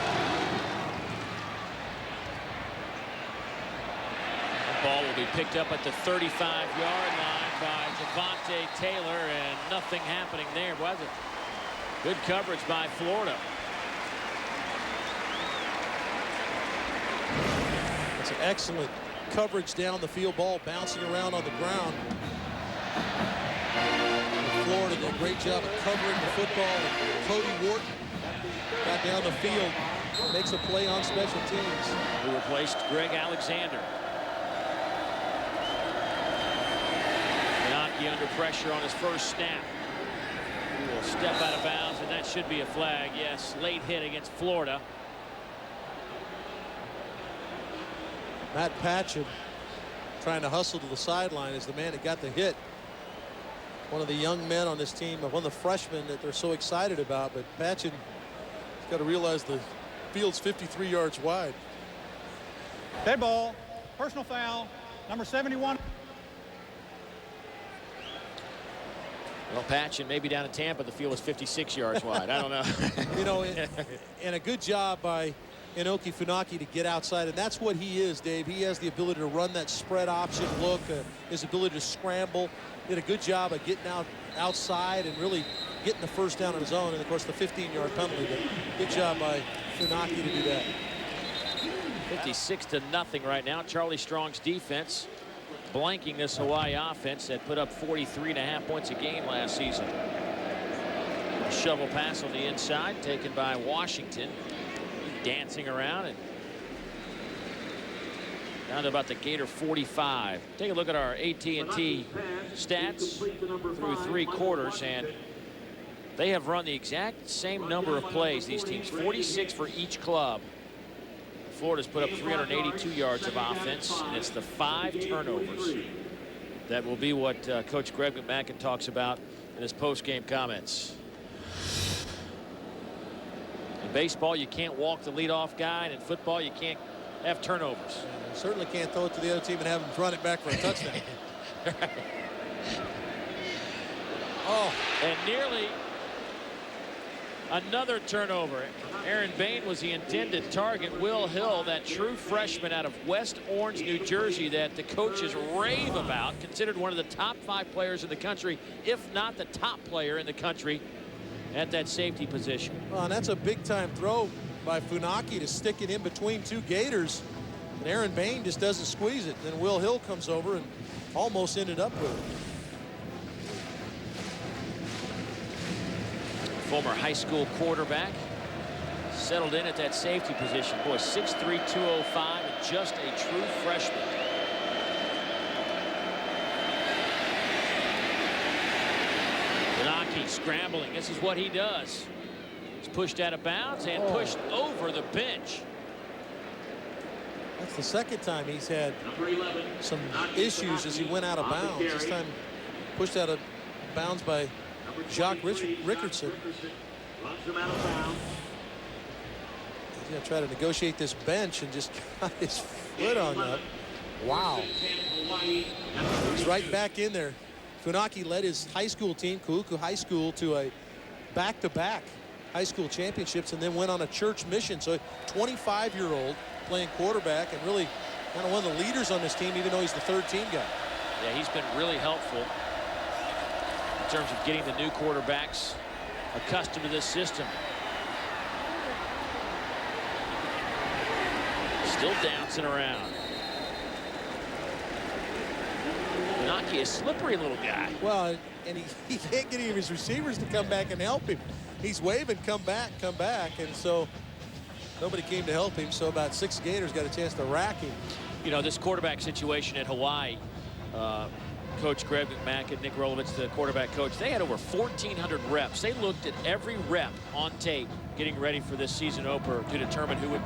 The ball will be picked up at the 35-yard line by Javonte Taylor, and nothing happening there, was it? Good coverage by Florida. It's an excellent coverage down the field, ball bouncing around on the ground. Florida did a great job of covering the football, and Cody Wharton got down the field, makes a play on special teams. Who replaced Greg Alexander. Yanaki under pressure on his first snap. He will step out of bounds, and that should be a flag. Yes, late hit against Florida. Matt Patchen trying to hustle to the sideline is the man that got the hit. One of the young men on this team, one of the freshmen that they're so excited about, but Patchen has got to realize the field's 53 yards wide. Dead ball. Personal foul. Number 71. Well, Patchen maybe down in Tampa, the field is 56 yards wide. I don't know. You know, and a good job by Inoki Funaki to get outside, and that's what he is, Dave. He has the ability to run that spread option look, his ability to scramble. Did a good job of getting outside and really getting the first down on his own, and of course the 15-yard penalty. But good job by Funaki to do that. 56-0 right now. Charlie Strong's defense blanking this Hawaii offense that put up 43.5 points a game last season. A shovel pass on the inside taken by Washington. Dancing around and down to about the Gator 45. Take a look at our AT&T stats through 3 quarters, and they have run the exact same number of plays, these teams, 46 for each club. Florida's put up 382 yards of offense, and it's the 5 turnovers that will be what Coach Greg McMackin talks about in his post-game comments. In baseball, you can't walk the leadoff guy, and in football, you can't have turnovers. You certainly can't throw it to the other team and have them run it back for a touchdown. Right. Oh, and nearly another turnover. Aaron Bain was the intended target. Will Hill, that true freshman out of West Orange, New Jersey, that the coaches rave about, considered one of the top 5 players in the country, if not the top player in the country at that safety position. well, and that's a big-time throw by Funaki to stick it in between 2 Gators. And Aaron Bain just doesn't squeeze it. Then Will Hill comes over and almost ended up with it. Former high school quarterback settled in at that safety position. Boy, 6'3", 205, and just a true freshman. Funaki scrambling. This is what he does. He's pushed out of bounds and pushed over the bench. That's the second time he's had some issues as he went out of bounds. This time pushed out of bounds by Jacques Rickardson. He's going to try to negotiate this bench and just got his foot on up. Wow. He's right back in there. Funaki led his high school team, Kuuku High School, to a back-to-back high school championships and then went on a church mission. So 25-year-old playing quarterback and really kind of one of the leaders on this team, even though he's the third team guy. Yeah, he's been really helpful in terms of getting the new quarterbacks accustomed to this system. Still dancing around. Funaki, a slippery little guy. Well, and he can't get any of his receivers to come back and help him. He's waving, come back, and so nobody came to help him. So about 6 Gators got a chance to rack him. You know, this quarterback situation at Hawaii, Coach Greg McMack and Nick Rolovich, the quarterback coach, they had over 1,400 reps. They looked at every rep on tape getting ready for this season opener to determine who would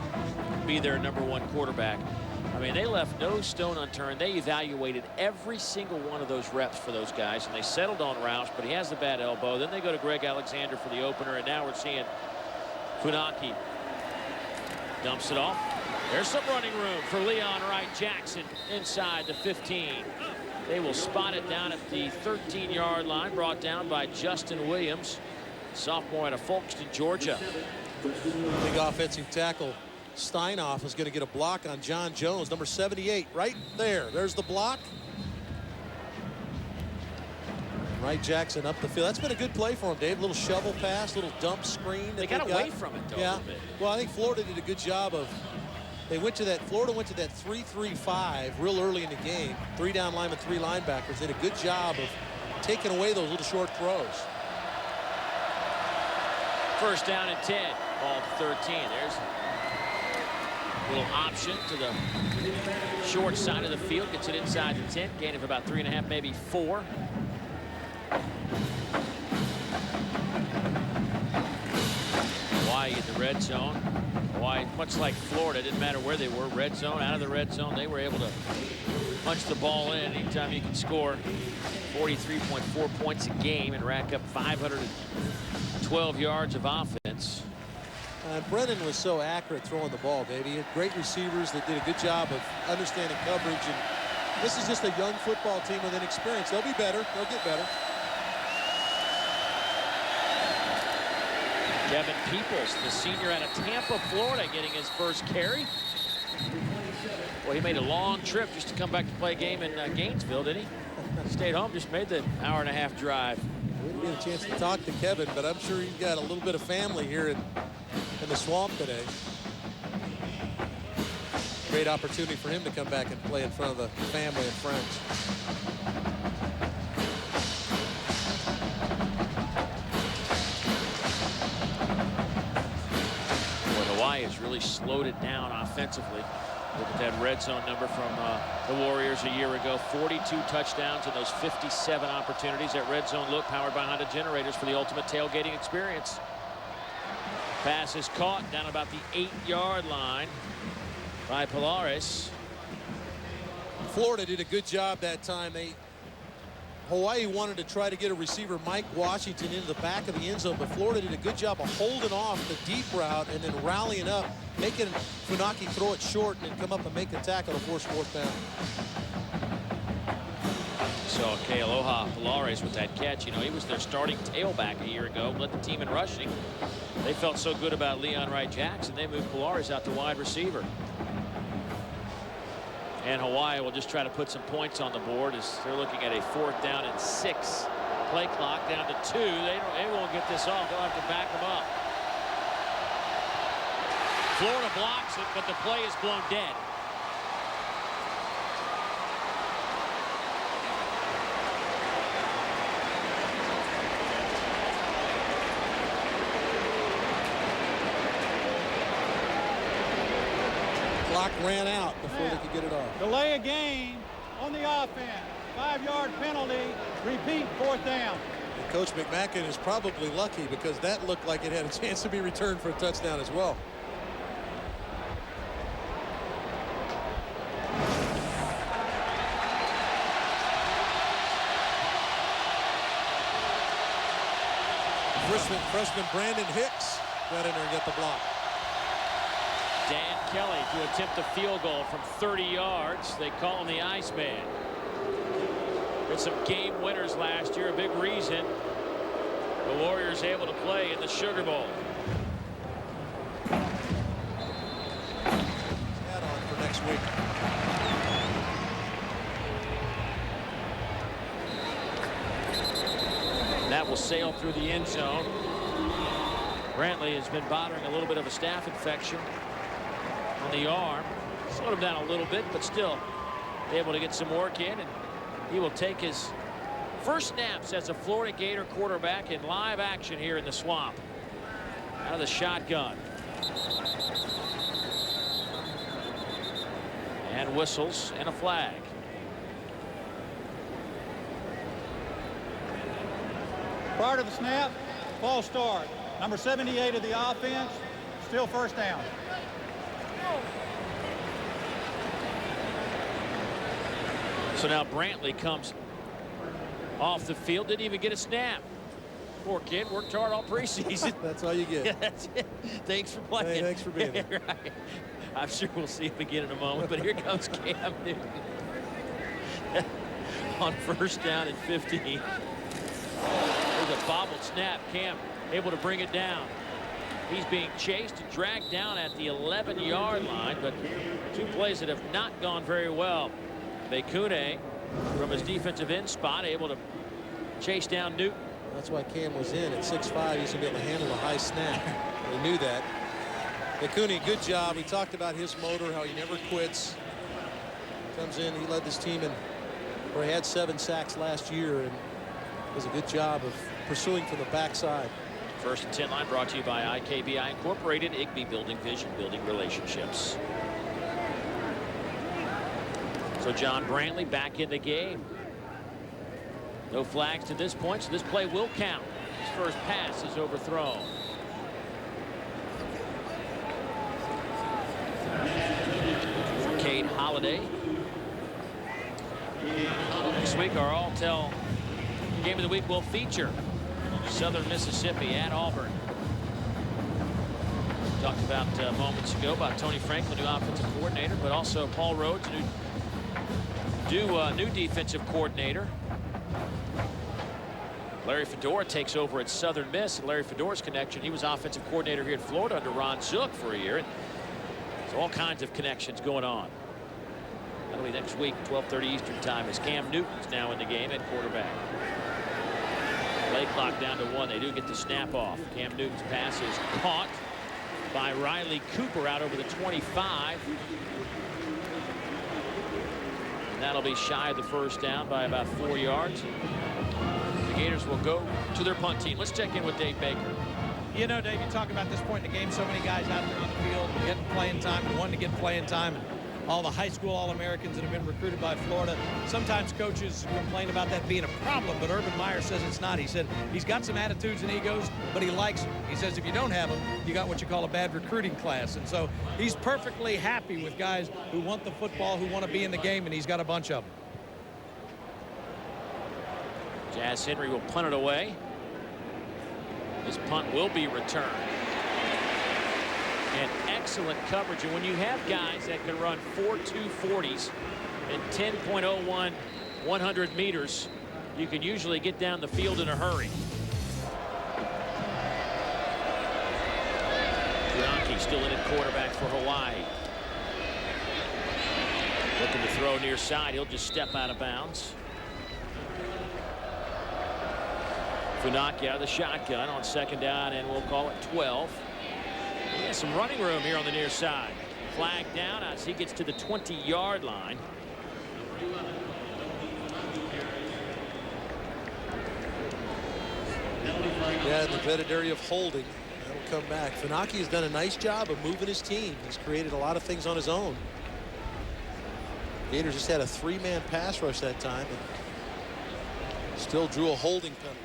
be their #1 quarterback. I mean, they left no stone unturned. They evaluated every single one of those reps for those guys, and they settled on Roush, but he has the bad elbow. Then they go to Greg Alexander for the opener, and now we're seeing Funaki dumps it off. There's some running room for Leon Wright Jackson inside the 15. They will spot it down at the 13-yard line, brought down by Justin Williams, sophomore out of Folkestone, Georgia. Big offensive tackle Steinoff is going to get a block on John Jones, number 78, right there. There's the block. Wright Jackson up the field. That's been a good play for him, Dave. A little shovel pass, little dump screen. They got away from it, though, a little bit. Well, I think Florida did a good job of, Florida went to that 3-3-5 real early in the game. 3 down linemen, 3 linebackers. Did a good job of taking away those little short throws. First down and 10. Ball to 13. There's a little option to the short side of the field. Gets it inside the 10. Gain of about 3.5, maybe 4. Hawaii in the red zone. Hawaii, much like Florida, didn't matter where they were, red zone, out of the red zone, they were able to punch the ball in anytime you can score 43.4 points a game and rack up 512 yards of offense. Brennan was so accurate throwing the ball, Dave. He had great receivers that did a good job of understanding coverage. And this is just a young football team with inexperience. They'll be better. They'll get better. Kevin Peoples, the senior out of Tampa, Florida, getting his first carry. Well, he made a long trip just to come back to play a game in Gainesville, didn't he? Stayed home, just made the hour-and-a-half drive. We didn't get a chance to talk to Kevin, but I'm sure he's got a little bit of family here in the swamp today. Great opportunity for him to come back and play in front of the family and friends. Hawaii has really slowed it down offensively. Look at that red zone number from the Warriors a year ago. 42 touchdowns in those 57 opportunities. That red zone look powered by Honda generators for the ultimate tailgating experience. Pass is caught down about the 8-yard line by Pilares. Florida did a good job that time. Hawaii wanted to try to get a receiver, Mike Washington, into the back of the end zone, but Florida did a good job of holding off the deep route and then rallying up, making Funaki throw it short and then come up and make the tackle to force 4th down. So Kealoha Pilares with that catch. You know, he was their starting tailback a year ago, led the team in rushing. They felt so good about Leon Wright Jackson, they moved Pilares out to wide receiver. And Hawaii will just try to put some points on the board as they're looking at a 4th down and 6. Play clock down to 2. They won't get this off. They'll have to back them up. Florida blocks it, but the play is blown dead. Clock ran out before they could get it off. Delay a game on the offense. 5-yard penalty. Repeat, 4th down. And Coach McMacken is probably lucky because that looked like it had a chance to be returned for a touchdown as well. Freshman Brandon Hicks got in there and got the block. Dan Kelly to attempt a field goal from 30 yards. They call him the Iceman. With some game winners last year, a big reason the Warriors able to play in the Sugar Bowl. Add on for next week. That will sail through the end zone. Brantley has been bothering a little bit of a staph infection on the arm. Slowed him down a little bit, but still able to get some work in, and he will take his first snaps as a Florida Gator quarterback in live action here in the Swamp. Out of the shotgun. And whistles and a flag. Prior to the snap, false start. Number 78 of the offense, still first down. So now Brantley comes off the field, didn't even get a snap. Poor kid, worked hard all preseason. That's all you get. Yeah, that's it. Thanks for playing. Hey, thanks for being here. Right. I'm sure we'll see him again in a moment, but here comes Cam Newton on first down and 15. There's a bobbled snap. Cam able to bring it down. He's being chased and dragged down at the 11-yard line, but two plays that have not gone very well. Bekune from his defensive end spot able to chase down Newton. That's why Cam was in at 6'5". He's going to be able to handle a high snap. He knew that. Bekune, good job. We talked about his motor, how he never quits. Comes in, he led this team in where he had 7 sacks last year, and does a good job of pursuing from the backside. First and 10 line brought to you by IKBI Incorporated, IGBI Building Vision, Building Relationships. So John Brantley back in the game. No flags to this point, so this play will count. His first pass is overthrown. Cade Holiday. Next week, our All-Tell Game of the Week will feature Southern Mississippi at Auburn. Talked about moments ago about Tony Franklin, new offensive coordinator, but also Paul Rhodes, new defensive coordinator. Larry Fedora takes over at Southern Miss. And Larry Fedora's connection, he was offensive coordinator here in Florida under Ron Zook for a year. And there's all kinds of connections going on. That'll be next week, 12:30 Eastern time, as Cam Newton's now in the game at quarterback. Play clock down to 1. They do get the snap off. Cam Newton's pass is caught by Riley Cooper out over the 25. And that'll be shy of the first down by about 4 yards. The Gators will go to their punt team. Let's check in with Dave Baker. You know, Dave, you talk about this point in the game, so many guys out there on the field getting playing time and wanting to get playing time. And all the high school All-Americans that have been recruited by Florida. Sometimes coaches complain about that being a problem, but Urban Meyer says it's not. He said he's got some attitudes and egos, but he likes them. He says if you don't have them, you got what you call a bad recruiting class. And so he's perfectly happy with guys who want the football, who want to be in the game, and he's got a bunch of them. Jazz Henry will punt it away. This punt will be returned. And excellent coverage. And when you have guys that can run 4.2 40s and 10.01 100 meters, you can usually get down the field in a hurry. Funaki still in at quarterback for Hawaii. Looking to throw near side. He'll just step out of bounds. Funaki out of the shotgun on second down, and we'll call it 12. He has some running room here on the near side. Flag down as he gets to the 20-yard line. Yeah, in the vetted area of holding. That'll come back. Funaki has done a nice job of moving his team. He's created a lot of things on his own. Gators just had a 3-man pass rush that time and still drew a holding penalty.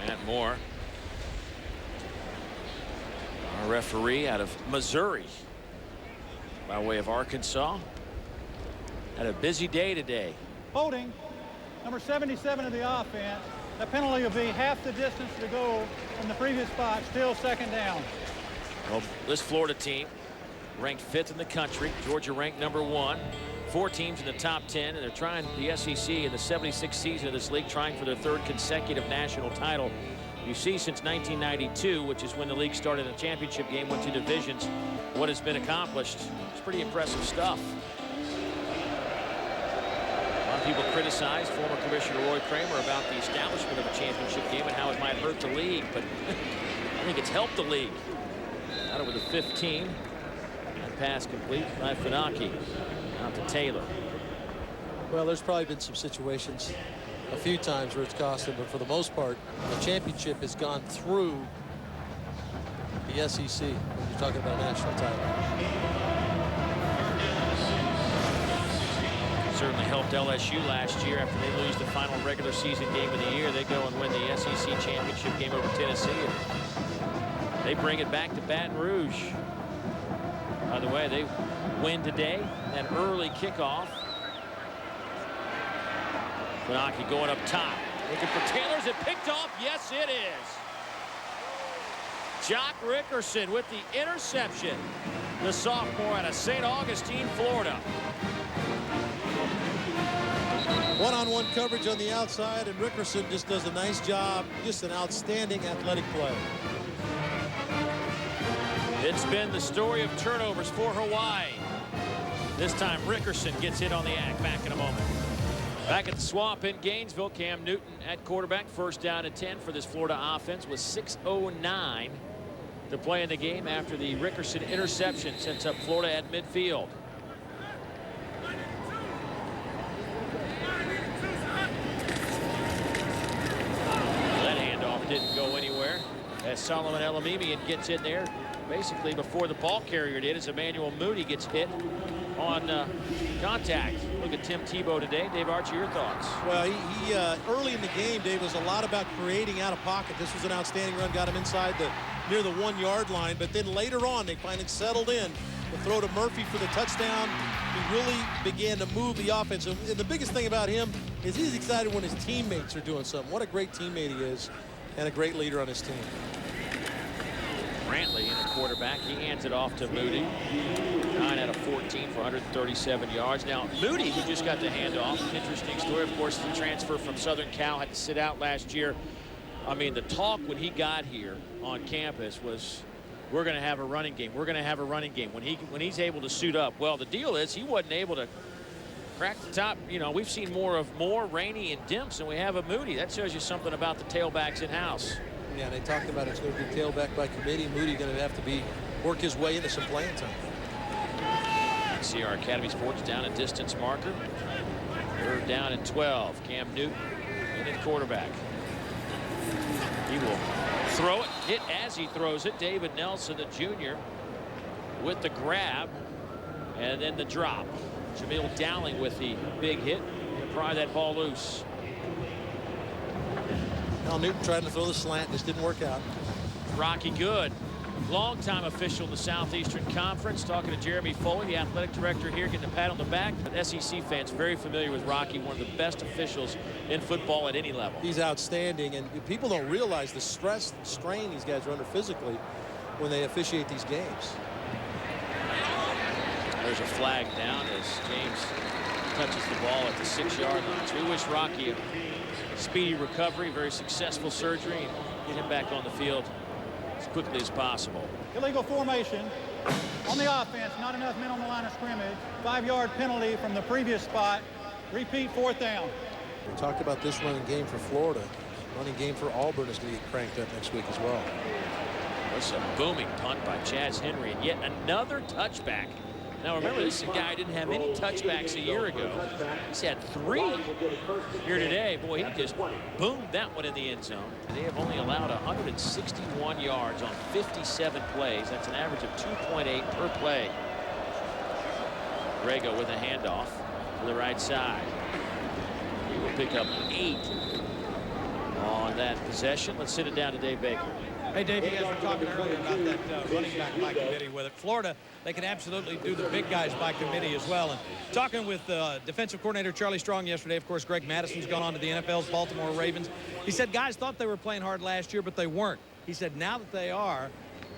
Matt Moore, our referee out of Missouri by way of Arkansas. Had a busy day today. Holding, number 77 of the offense. The penalty will be half the distance to go from the previous spot, still second down. Well, this Florida team ranked 5th in the country. Georgia ranked number 1. 4 teams in the top 10, and they're trying the SEC in the 76th season of this league, trying for their 3rd consecutive national title. You see, since 1992, which is when the league started a championship game, went to divisions, what has been accomplished. It's pretty impressive stuff. A lot of people criticized former Commissioner Roy Kramer about the establishment of a championship game and how it might hurt the league, but I think it's helped the league. Out over the 15. That pass complete by Funaki. Out to Taylor. Well, there's probably been some situations a few times where it's cost him, but for the most part, the championship has gone through the SEC when you're talking about a national title. Certainly helped LSU last year after they lose the final regular season game of the year. They go and win the SEC championship game over Tennessee. And they bring it back to Baton Rouge. By the way, they win today. That early kickoff. Funaki going up top. Looking for Taylor. Is it picked off? Yes, it is. Jock Rickerson with the interception. The sophomore out of St. Augustine, Florida. One-on-one coverage on the outside, and Rickerson just does a nice job. Just an outstanding athletic play. It's been the story of turnovers for Hawaii. This time Rickerson gets hit on the act. Back in a moment. Back at the swamp in Gainesville, Cam Newton at quarterback. 1st down and 10 for this Florida offense with 6:09 to play in the game after the Rickerson interception sets up Florida at midfield. That handoff didn't go anywhere as Solomon Elamimian gets in there basically before the ball carrier did, as Emmanuel Moody gets hit on contact. Look at Tim Tebow today. Dave Archie, your thoughts? Well, he early in the game, Dave, was a lot about creating out of pocket. This was an outstanding run, got him inside near the 1-yard line, but then later on they finally settled in. The throw to Murphy for the touchdown. He really began to move the offense, and the biggest thing about him is he's excited when his teammates are doing something. What a great teammate he is, and a great leader on his team. Brantley in a quarterback. He hands it off to Moody. 9 out of 14 for 137 yards. Now, Moody, who just got the handoff, interesting story. Of course, the transfer from Southern Cal, had to sit out last year. I mean, the talk when he got here on campus was, we're going to have a running game. We're going to have a running game when he's able to suit up. Well, the deal is he wasn't able to crack the top. You know, we've seen more of Rainey and Dimps than we have of Moody. That shows you something about the tailbacks in-house. Yeah, they talked about it's going to be tailback by committee. Moody going to have to work his way into some playing time. See our Academy Sports down a distance marker. 3rd down and 12. Cam Newton in at quarterback. He will throw it, hit as he throws it. David Nelson, the junior, with the grab and then the drop. Jamil Dowling with the big hit to pry that ball loose. Now Newton trying to throw the slant, just didn't work out. Rocky Good, longtime official in the Southeastern Conference, talking to Jeremy Foley, the athletic director here, getting a pat on the back. But SEC fans very familiar with Rocky, one of the best officials in football at any level. He's outstanding, and people don't realize the stress and strain these guys are under physically when they officiate these games. There's a flag down as James touches the ball at the 6-yard line. So we wish Rocky a speedy recovery, very successful surgery, and get him back on the field as quickly as possible. Illegal formation on the offense. Not enough men on the line of scrimmage. 5-yard penalty from the previous spot. Repeat 4th down. We talked about this running game for Florida. Running game for Auburn is going to get cranked up next week as well. That's a booming punt by Chaz Henry, and yet another touchback. Now remember, this is a guy who didn't have any touchbacks a year ago. He's had 3 here today. Boy, he just boomed that one in the end zone. They have only allowed 161 yards on 57 plays. That's an average of 2.8 per play. Grego with a handoff to the right side. He will pick up 8 on that possession. Let's send it down to Dave Baker. Hey, Dave, you guys were talking earlier about that running back by committee with it. Florida, they can absolutely do the big guys by committee as well. And talking with defensive coordinator Charlie Strong yesterday, of course, Greg Madison's gone on to the NFL's Baltimore Ravens. He said guys thought they were playing hard last year, but they weren't. He said now that they are,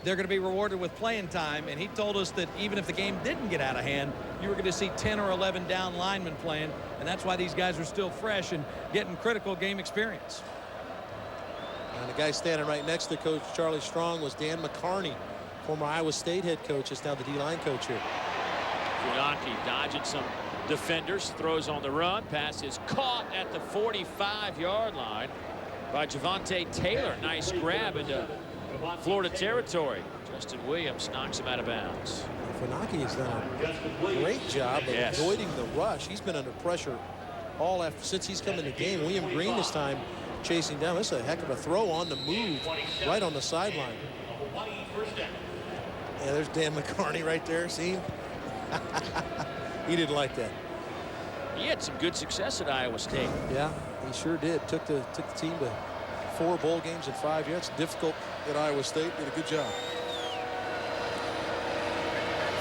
they're going to be rewarded with playing time. And he told us that even if the game didn't get out of hand, you were going to see 10 or 11 down linemen playing. And that's why these guys are still fresh and getting critical game experience. And the guy standing right next to Coach Charlie Strong was Dan McCarney, former Iowa State head coach, is now the D-line coach here. Funaki dodging some defenders, throws on the run. Pass is caught at the 45-yard line by Javonte Taylor. Nice grab into Florida territory. Justin Williams knocks him out of bounds. Funaki has done a great job of avoiding the rush. He's been under pressure all since he's come in the game. William Green this time chasing down. This is a heck of a throw on the move right on the sideline. Yeah, there's Dan McCarney right there. See him? He didn't like that. He had some good success at Iowa State. Yeah, he sure did. Took the team to 4 bowl games in 5 years. It's difficult at Iowa State. Did a good job.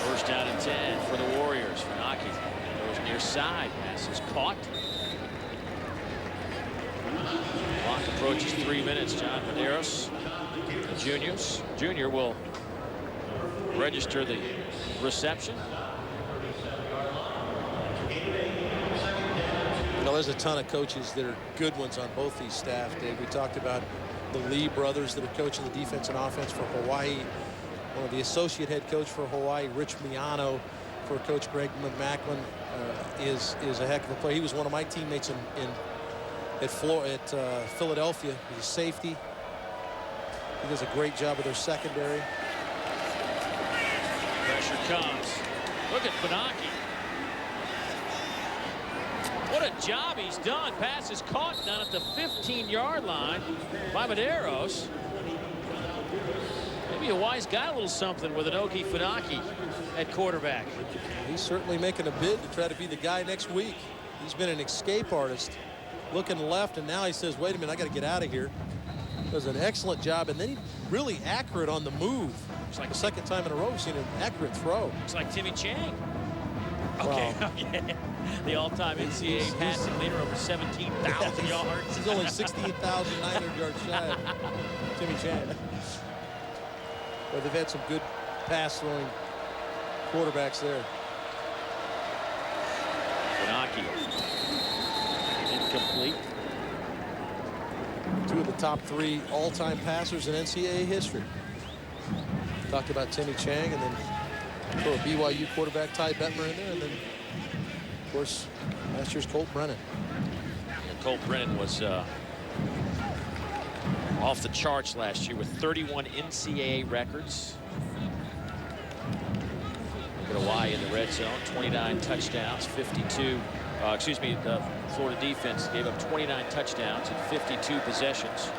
First down and 10 for the Warriors. Funaki goes near side. Pass is caught. Clock approaches 3 minutes. John Medeiros, Jr. will register the reception. Well, there's a ton of coaches that are good ones on both these staff, Dave. We talked about the Lee brothers that are coaching the defense and offense for Hawaii. One of the associate head coach for Hawaii, Rich Miano, for Coach Greg McMacklin, is a heck of a player. He was one of my teammates at Philadelphia. He's a safety. He does a great job of their secondary. Pressure comes. Look at Funaki. What a job he's done. Pass is caught down at the 15-yard line by Medeiros. Maybe a wise guy, a little something with Inoki Funaki at quarterback. He's certainly making a bid to try to be the guy next week. He's been an escape artist, looking left, and now he says, wait a minute, I got to get out of here. Does an excellent job, and then he really accurate on the move. It's like the second time in a row we've seen an accurate throw. It's like Timmy Chang. Okay, okay. The all-time NCAA passing leader over 17,000 yards. He's only 16,900 yards shy of Timmy Chang. But they've had some good pass-throwing quarterbacks there. Funaki. Incomplete. 2 of the top 3 all-time passers in NCAA history. Talked about Timmy Chang, and then throw a BYU quarterback, Ty Bettmer, in there, and then, of course, last year's Colt Brennan. Yeah, Colt Brennan was off the charts last year with 31 NCAA records. Look at Hawaii in the red zone, 29 touchdowns, 52. The Florida defense gave up 29 touchdowns and 52 possessions.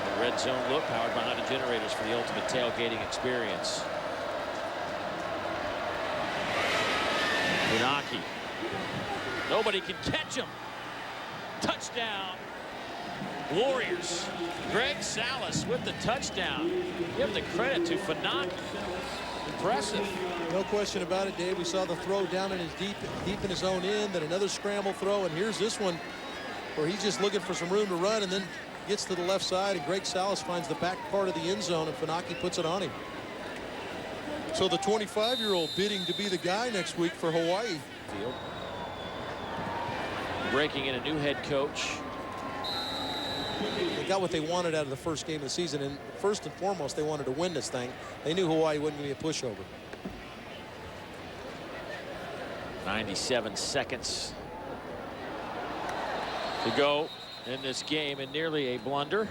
The red zone look powered by Honda Generators for the ultimate tailgating experience. Funaki. Nobody can catch him. Touchdown. Warriors. Greg Salas with the touchdown. Give the credit to Funaki. Impressive. No question about it, Dave. We saw the throw down in his deep in his own end, then another scramble throw, and here's this one where he's just looking for some room to run and then gets to the left side, and Greg Salas finds the back part of the end zone, and Funaki puts it on him. So the 25-year-old bidding to be the guy next week for Hawaii. Field. Breaking in a new head coach. They got what they wanted out of the first game of the season, and first and foremost, they wanted to win this thing. They knew Hawaii wasn't going to be a pushover. 97 seconds to go in this game, and nearly a blunder.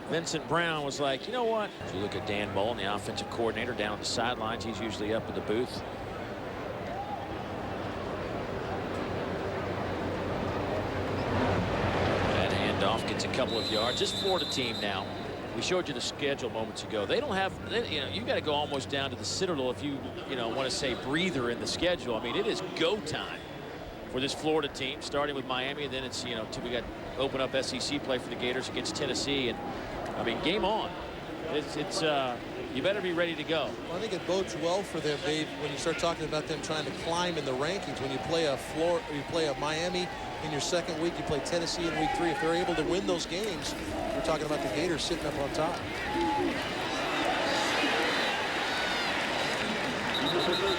Vincent Brown was like, you know what? If you look at Dan Mullen, the offensive coordinator, down on the sidelines, he's usually up in the booth. That handoff gets a couple of yards. This Florida team now, we showed you the schedule moments ago. They don't have, you got to go almost down to the Citadel if you want to say breather in the schedule. I mean, it is go time for this Florida team, starting with Miami, and then it's, you know, we got open up SEC play for the Gators against Tennessee. And I mean, game on. It's you better be ready to go. Well, I think it bodes well for them, Dave, when you start talking about them trying to climb in the rankings. When you play a Miami in your second week, you play Tennessee in week 3. If they're able to win those games, we're talking about the Gators sitting up on top.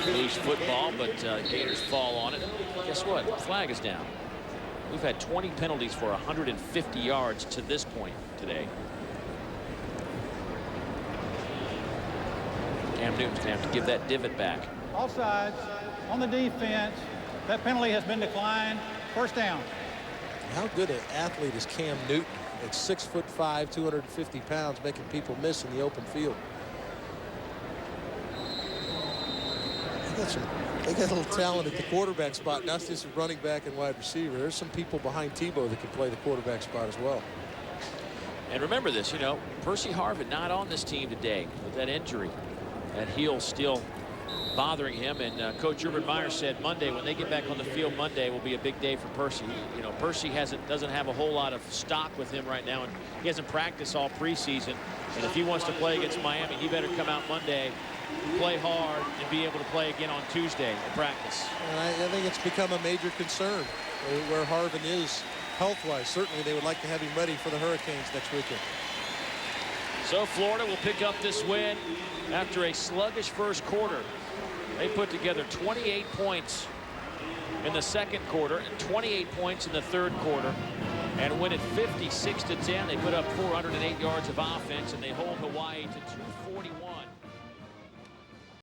Loose football, but Gators fall on it. Guess what? Flag is down. We've had 20 penalties for 150 yards to this point today. Cam Newton's going to have to give that divot back. Offsides on the defense. That penalty has been declined. First down. How good an athlete is Cam Newton at 6'5", 250 pounds, making people miss in the open field. They got a little talent at the quarterback spot, not just running back and wide receiver. There's some people behind Tebow that can play the quarterback spot as well. And remember this, you know, Percy Harvin not on this team today with that injury. That heel still bothering him. And Coach Urban Meyer said Monday, when they get back on the field Monday, will be a big day for Percy. You know, Percy doesn't have a whole lot of stock with him right now, and he hasn't practiced all preseason. And if he wants to play against Miami, he better come out Monday, play hard, and be able to play again on Tuesday in practice. And I think it's become a major concern where Harvin is health-wise. Certainly they would like to have him ready for the Hurricanes next weekend. So Florida will pick up this win after a sluggish first quarter. They put together 28 points in the second quarter and 28 points in the third quarter and win it 56-10. They put up 408 yards of offense, and they hold Hawaii to 241.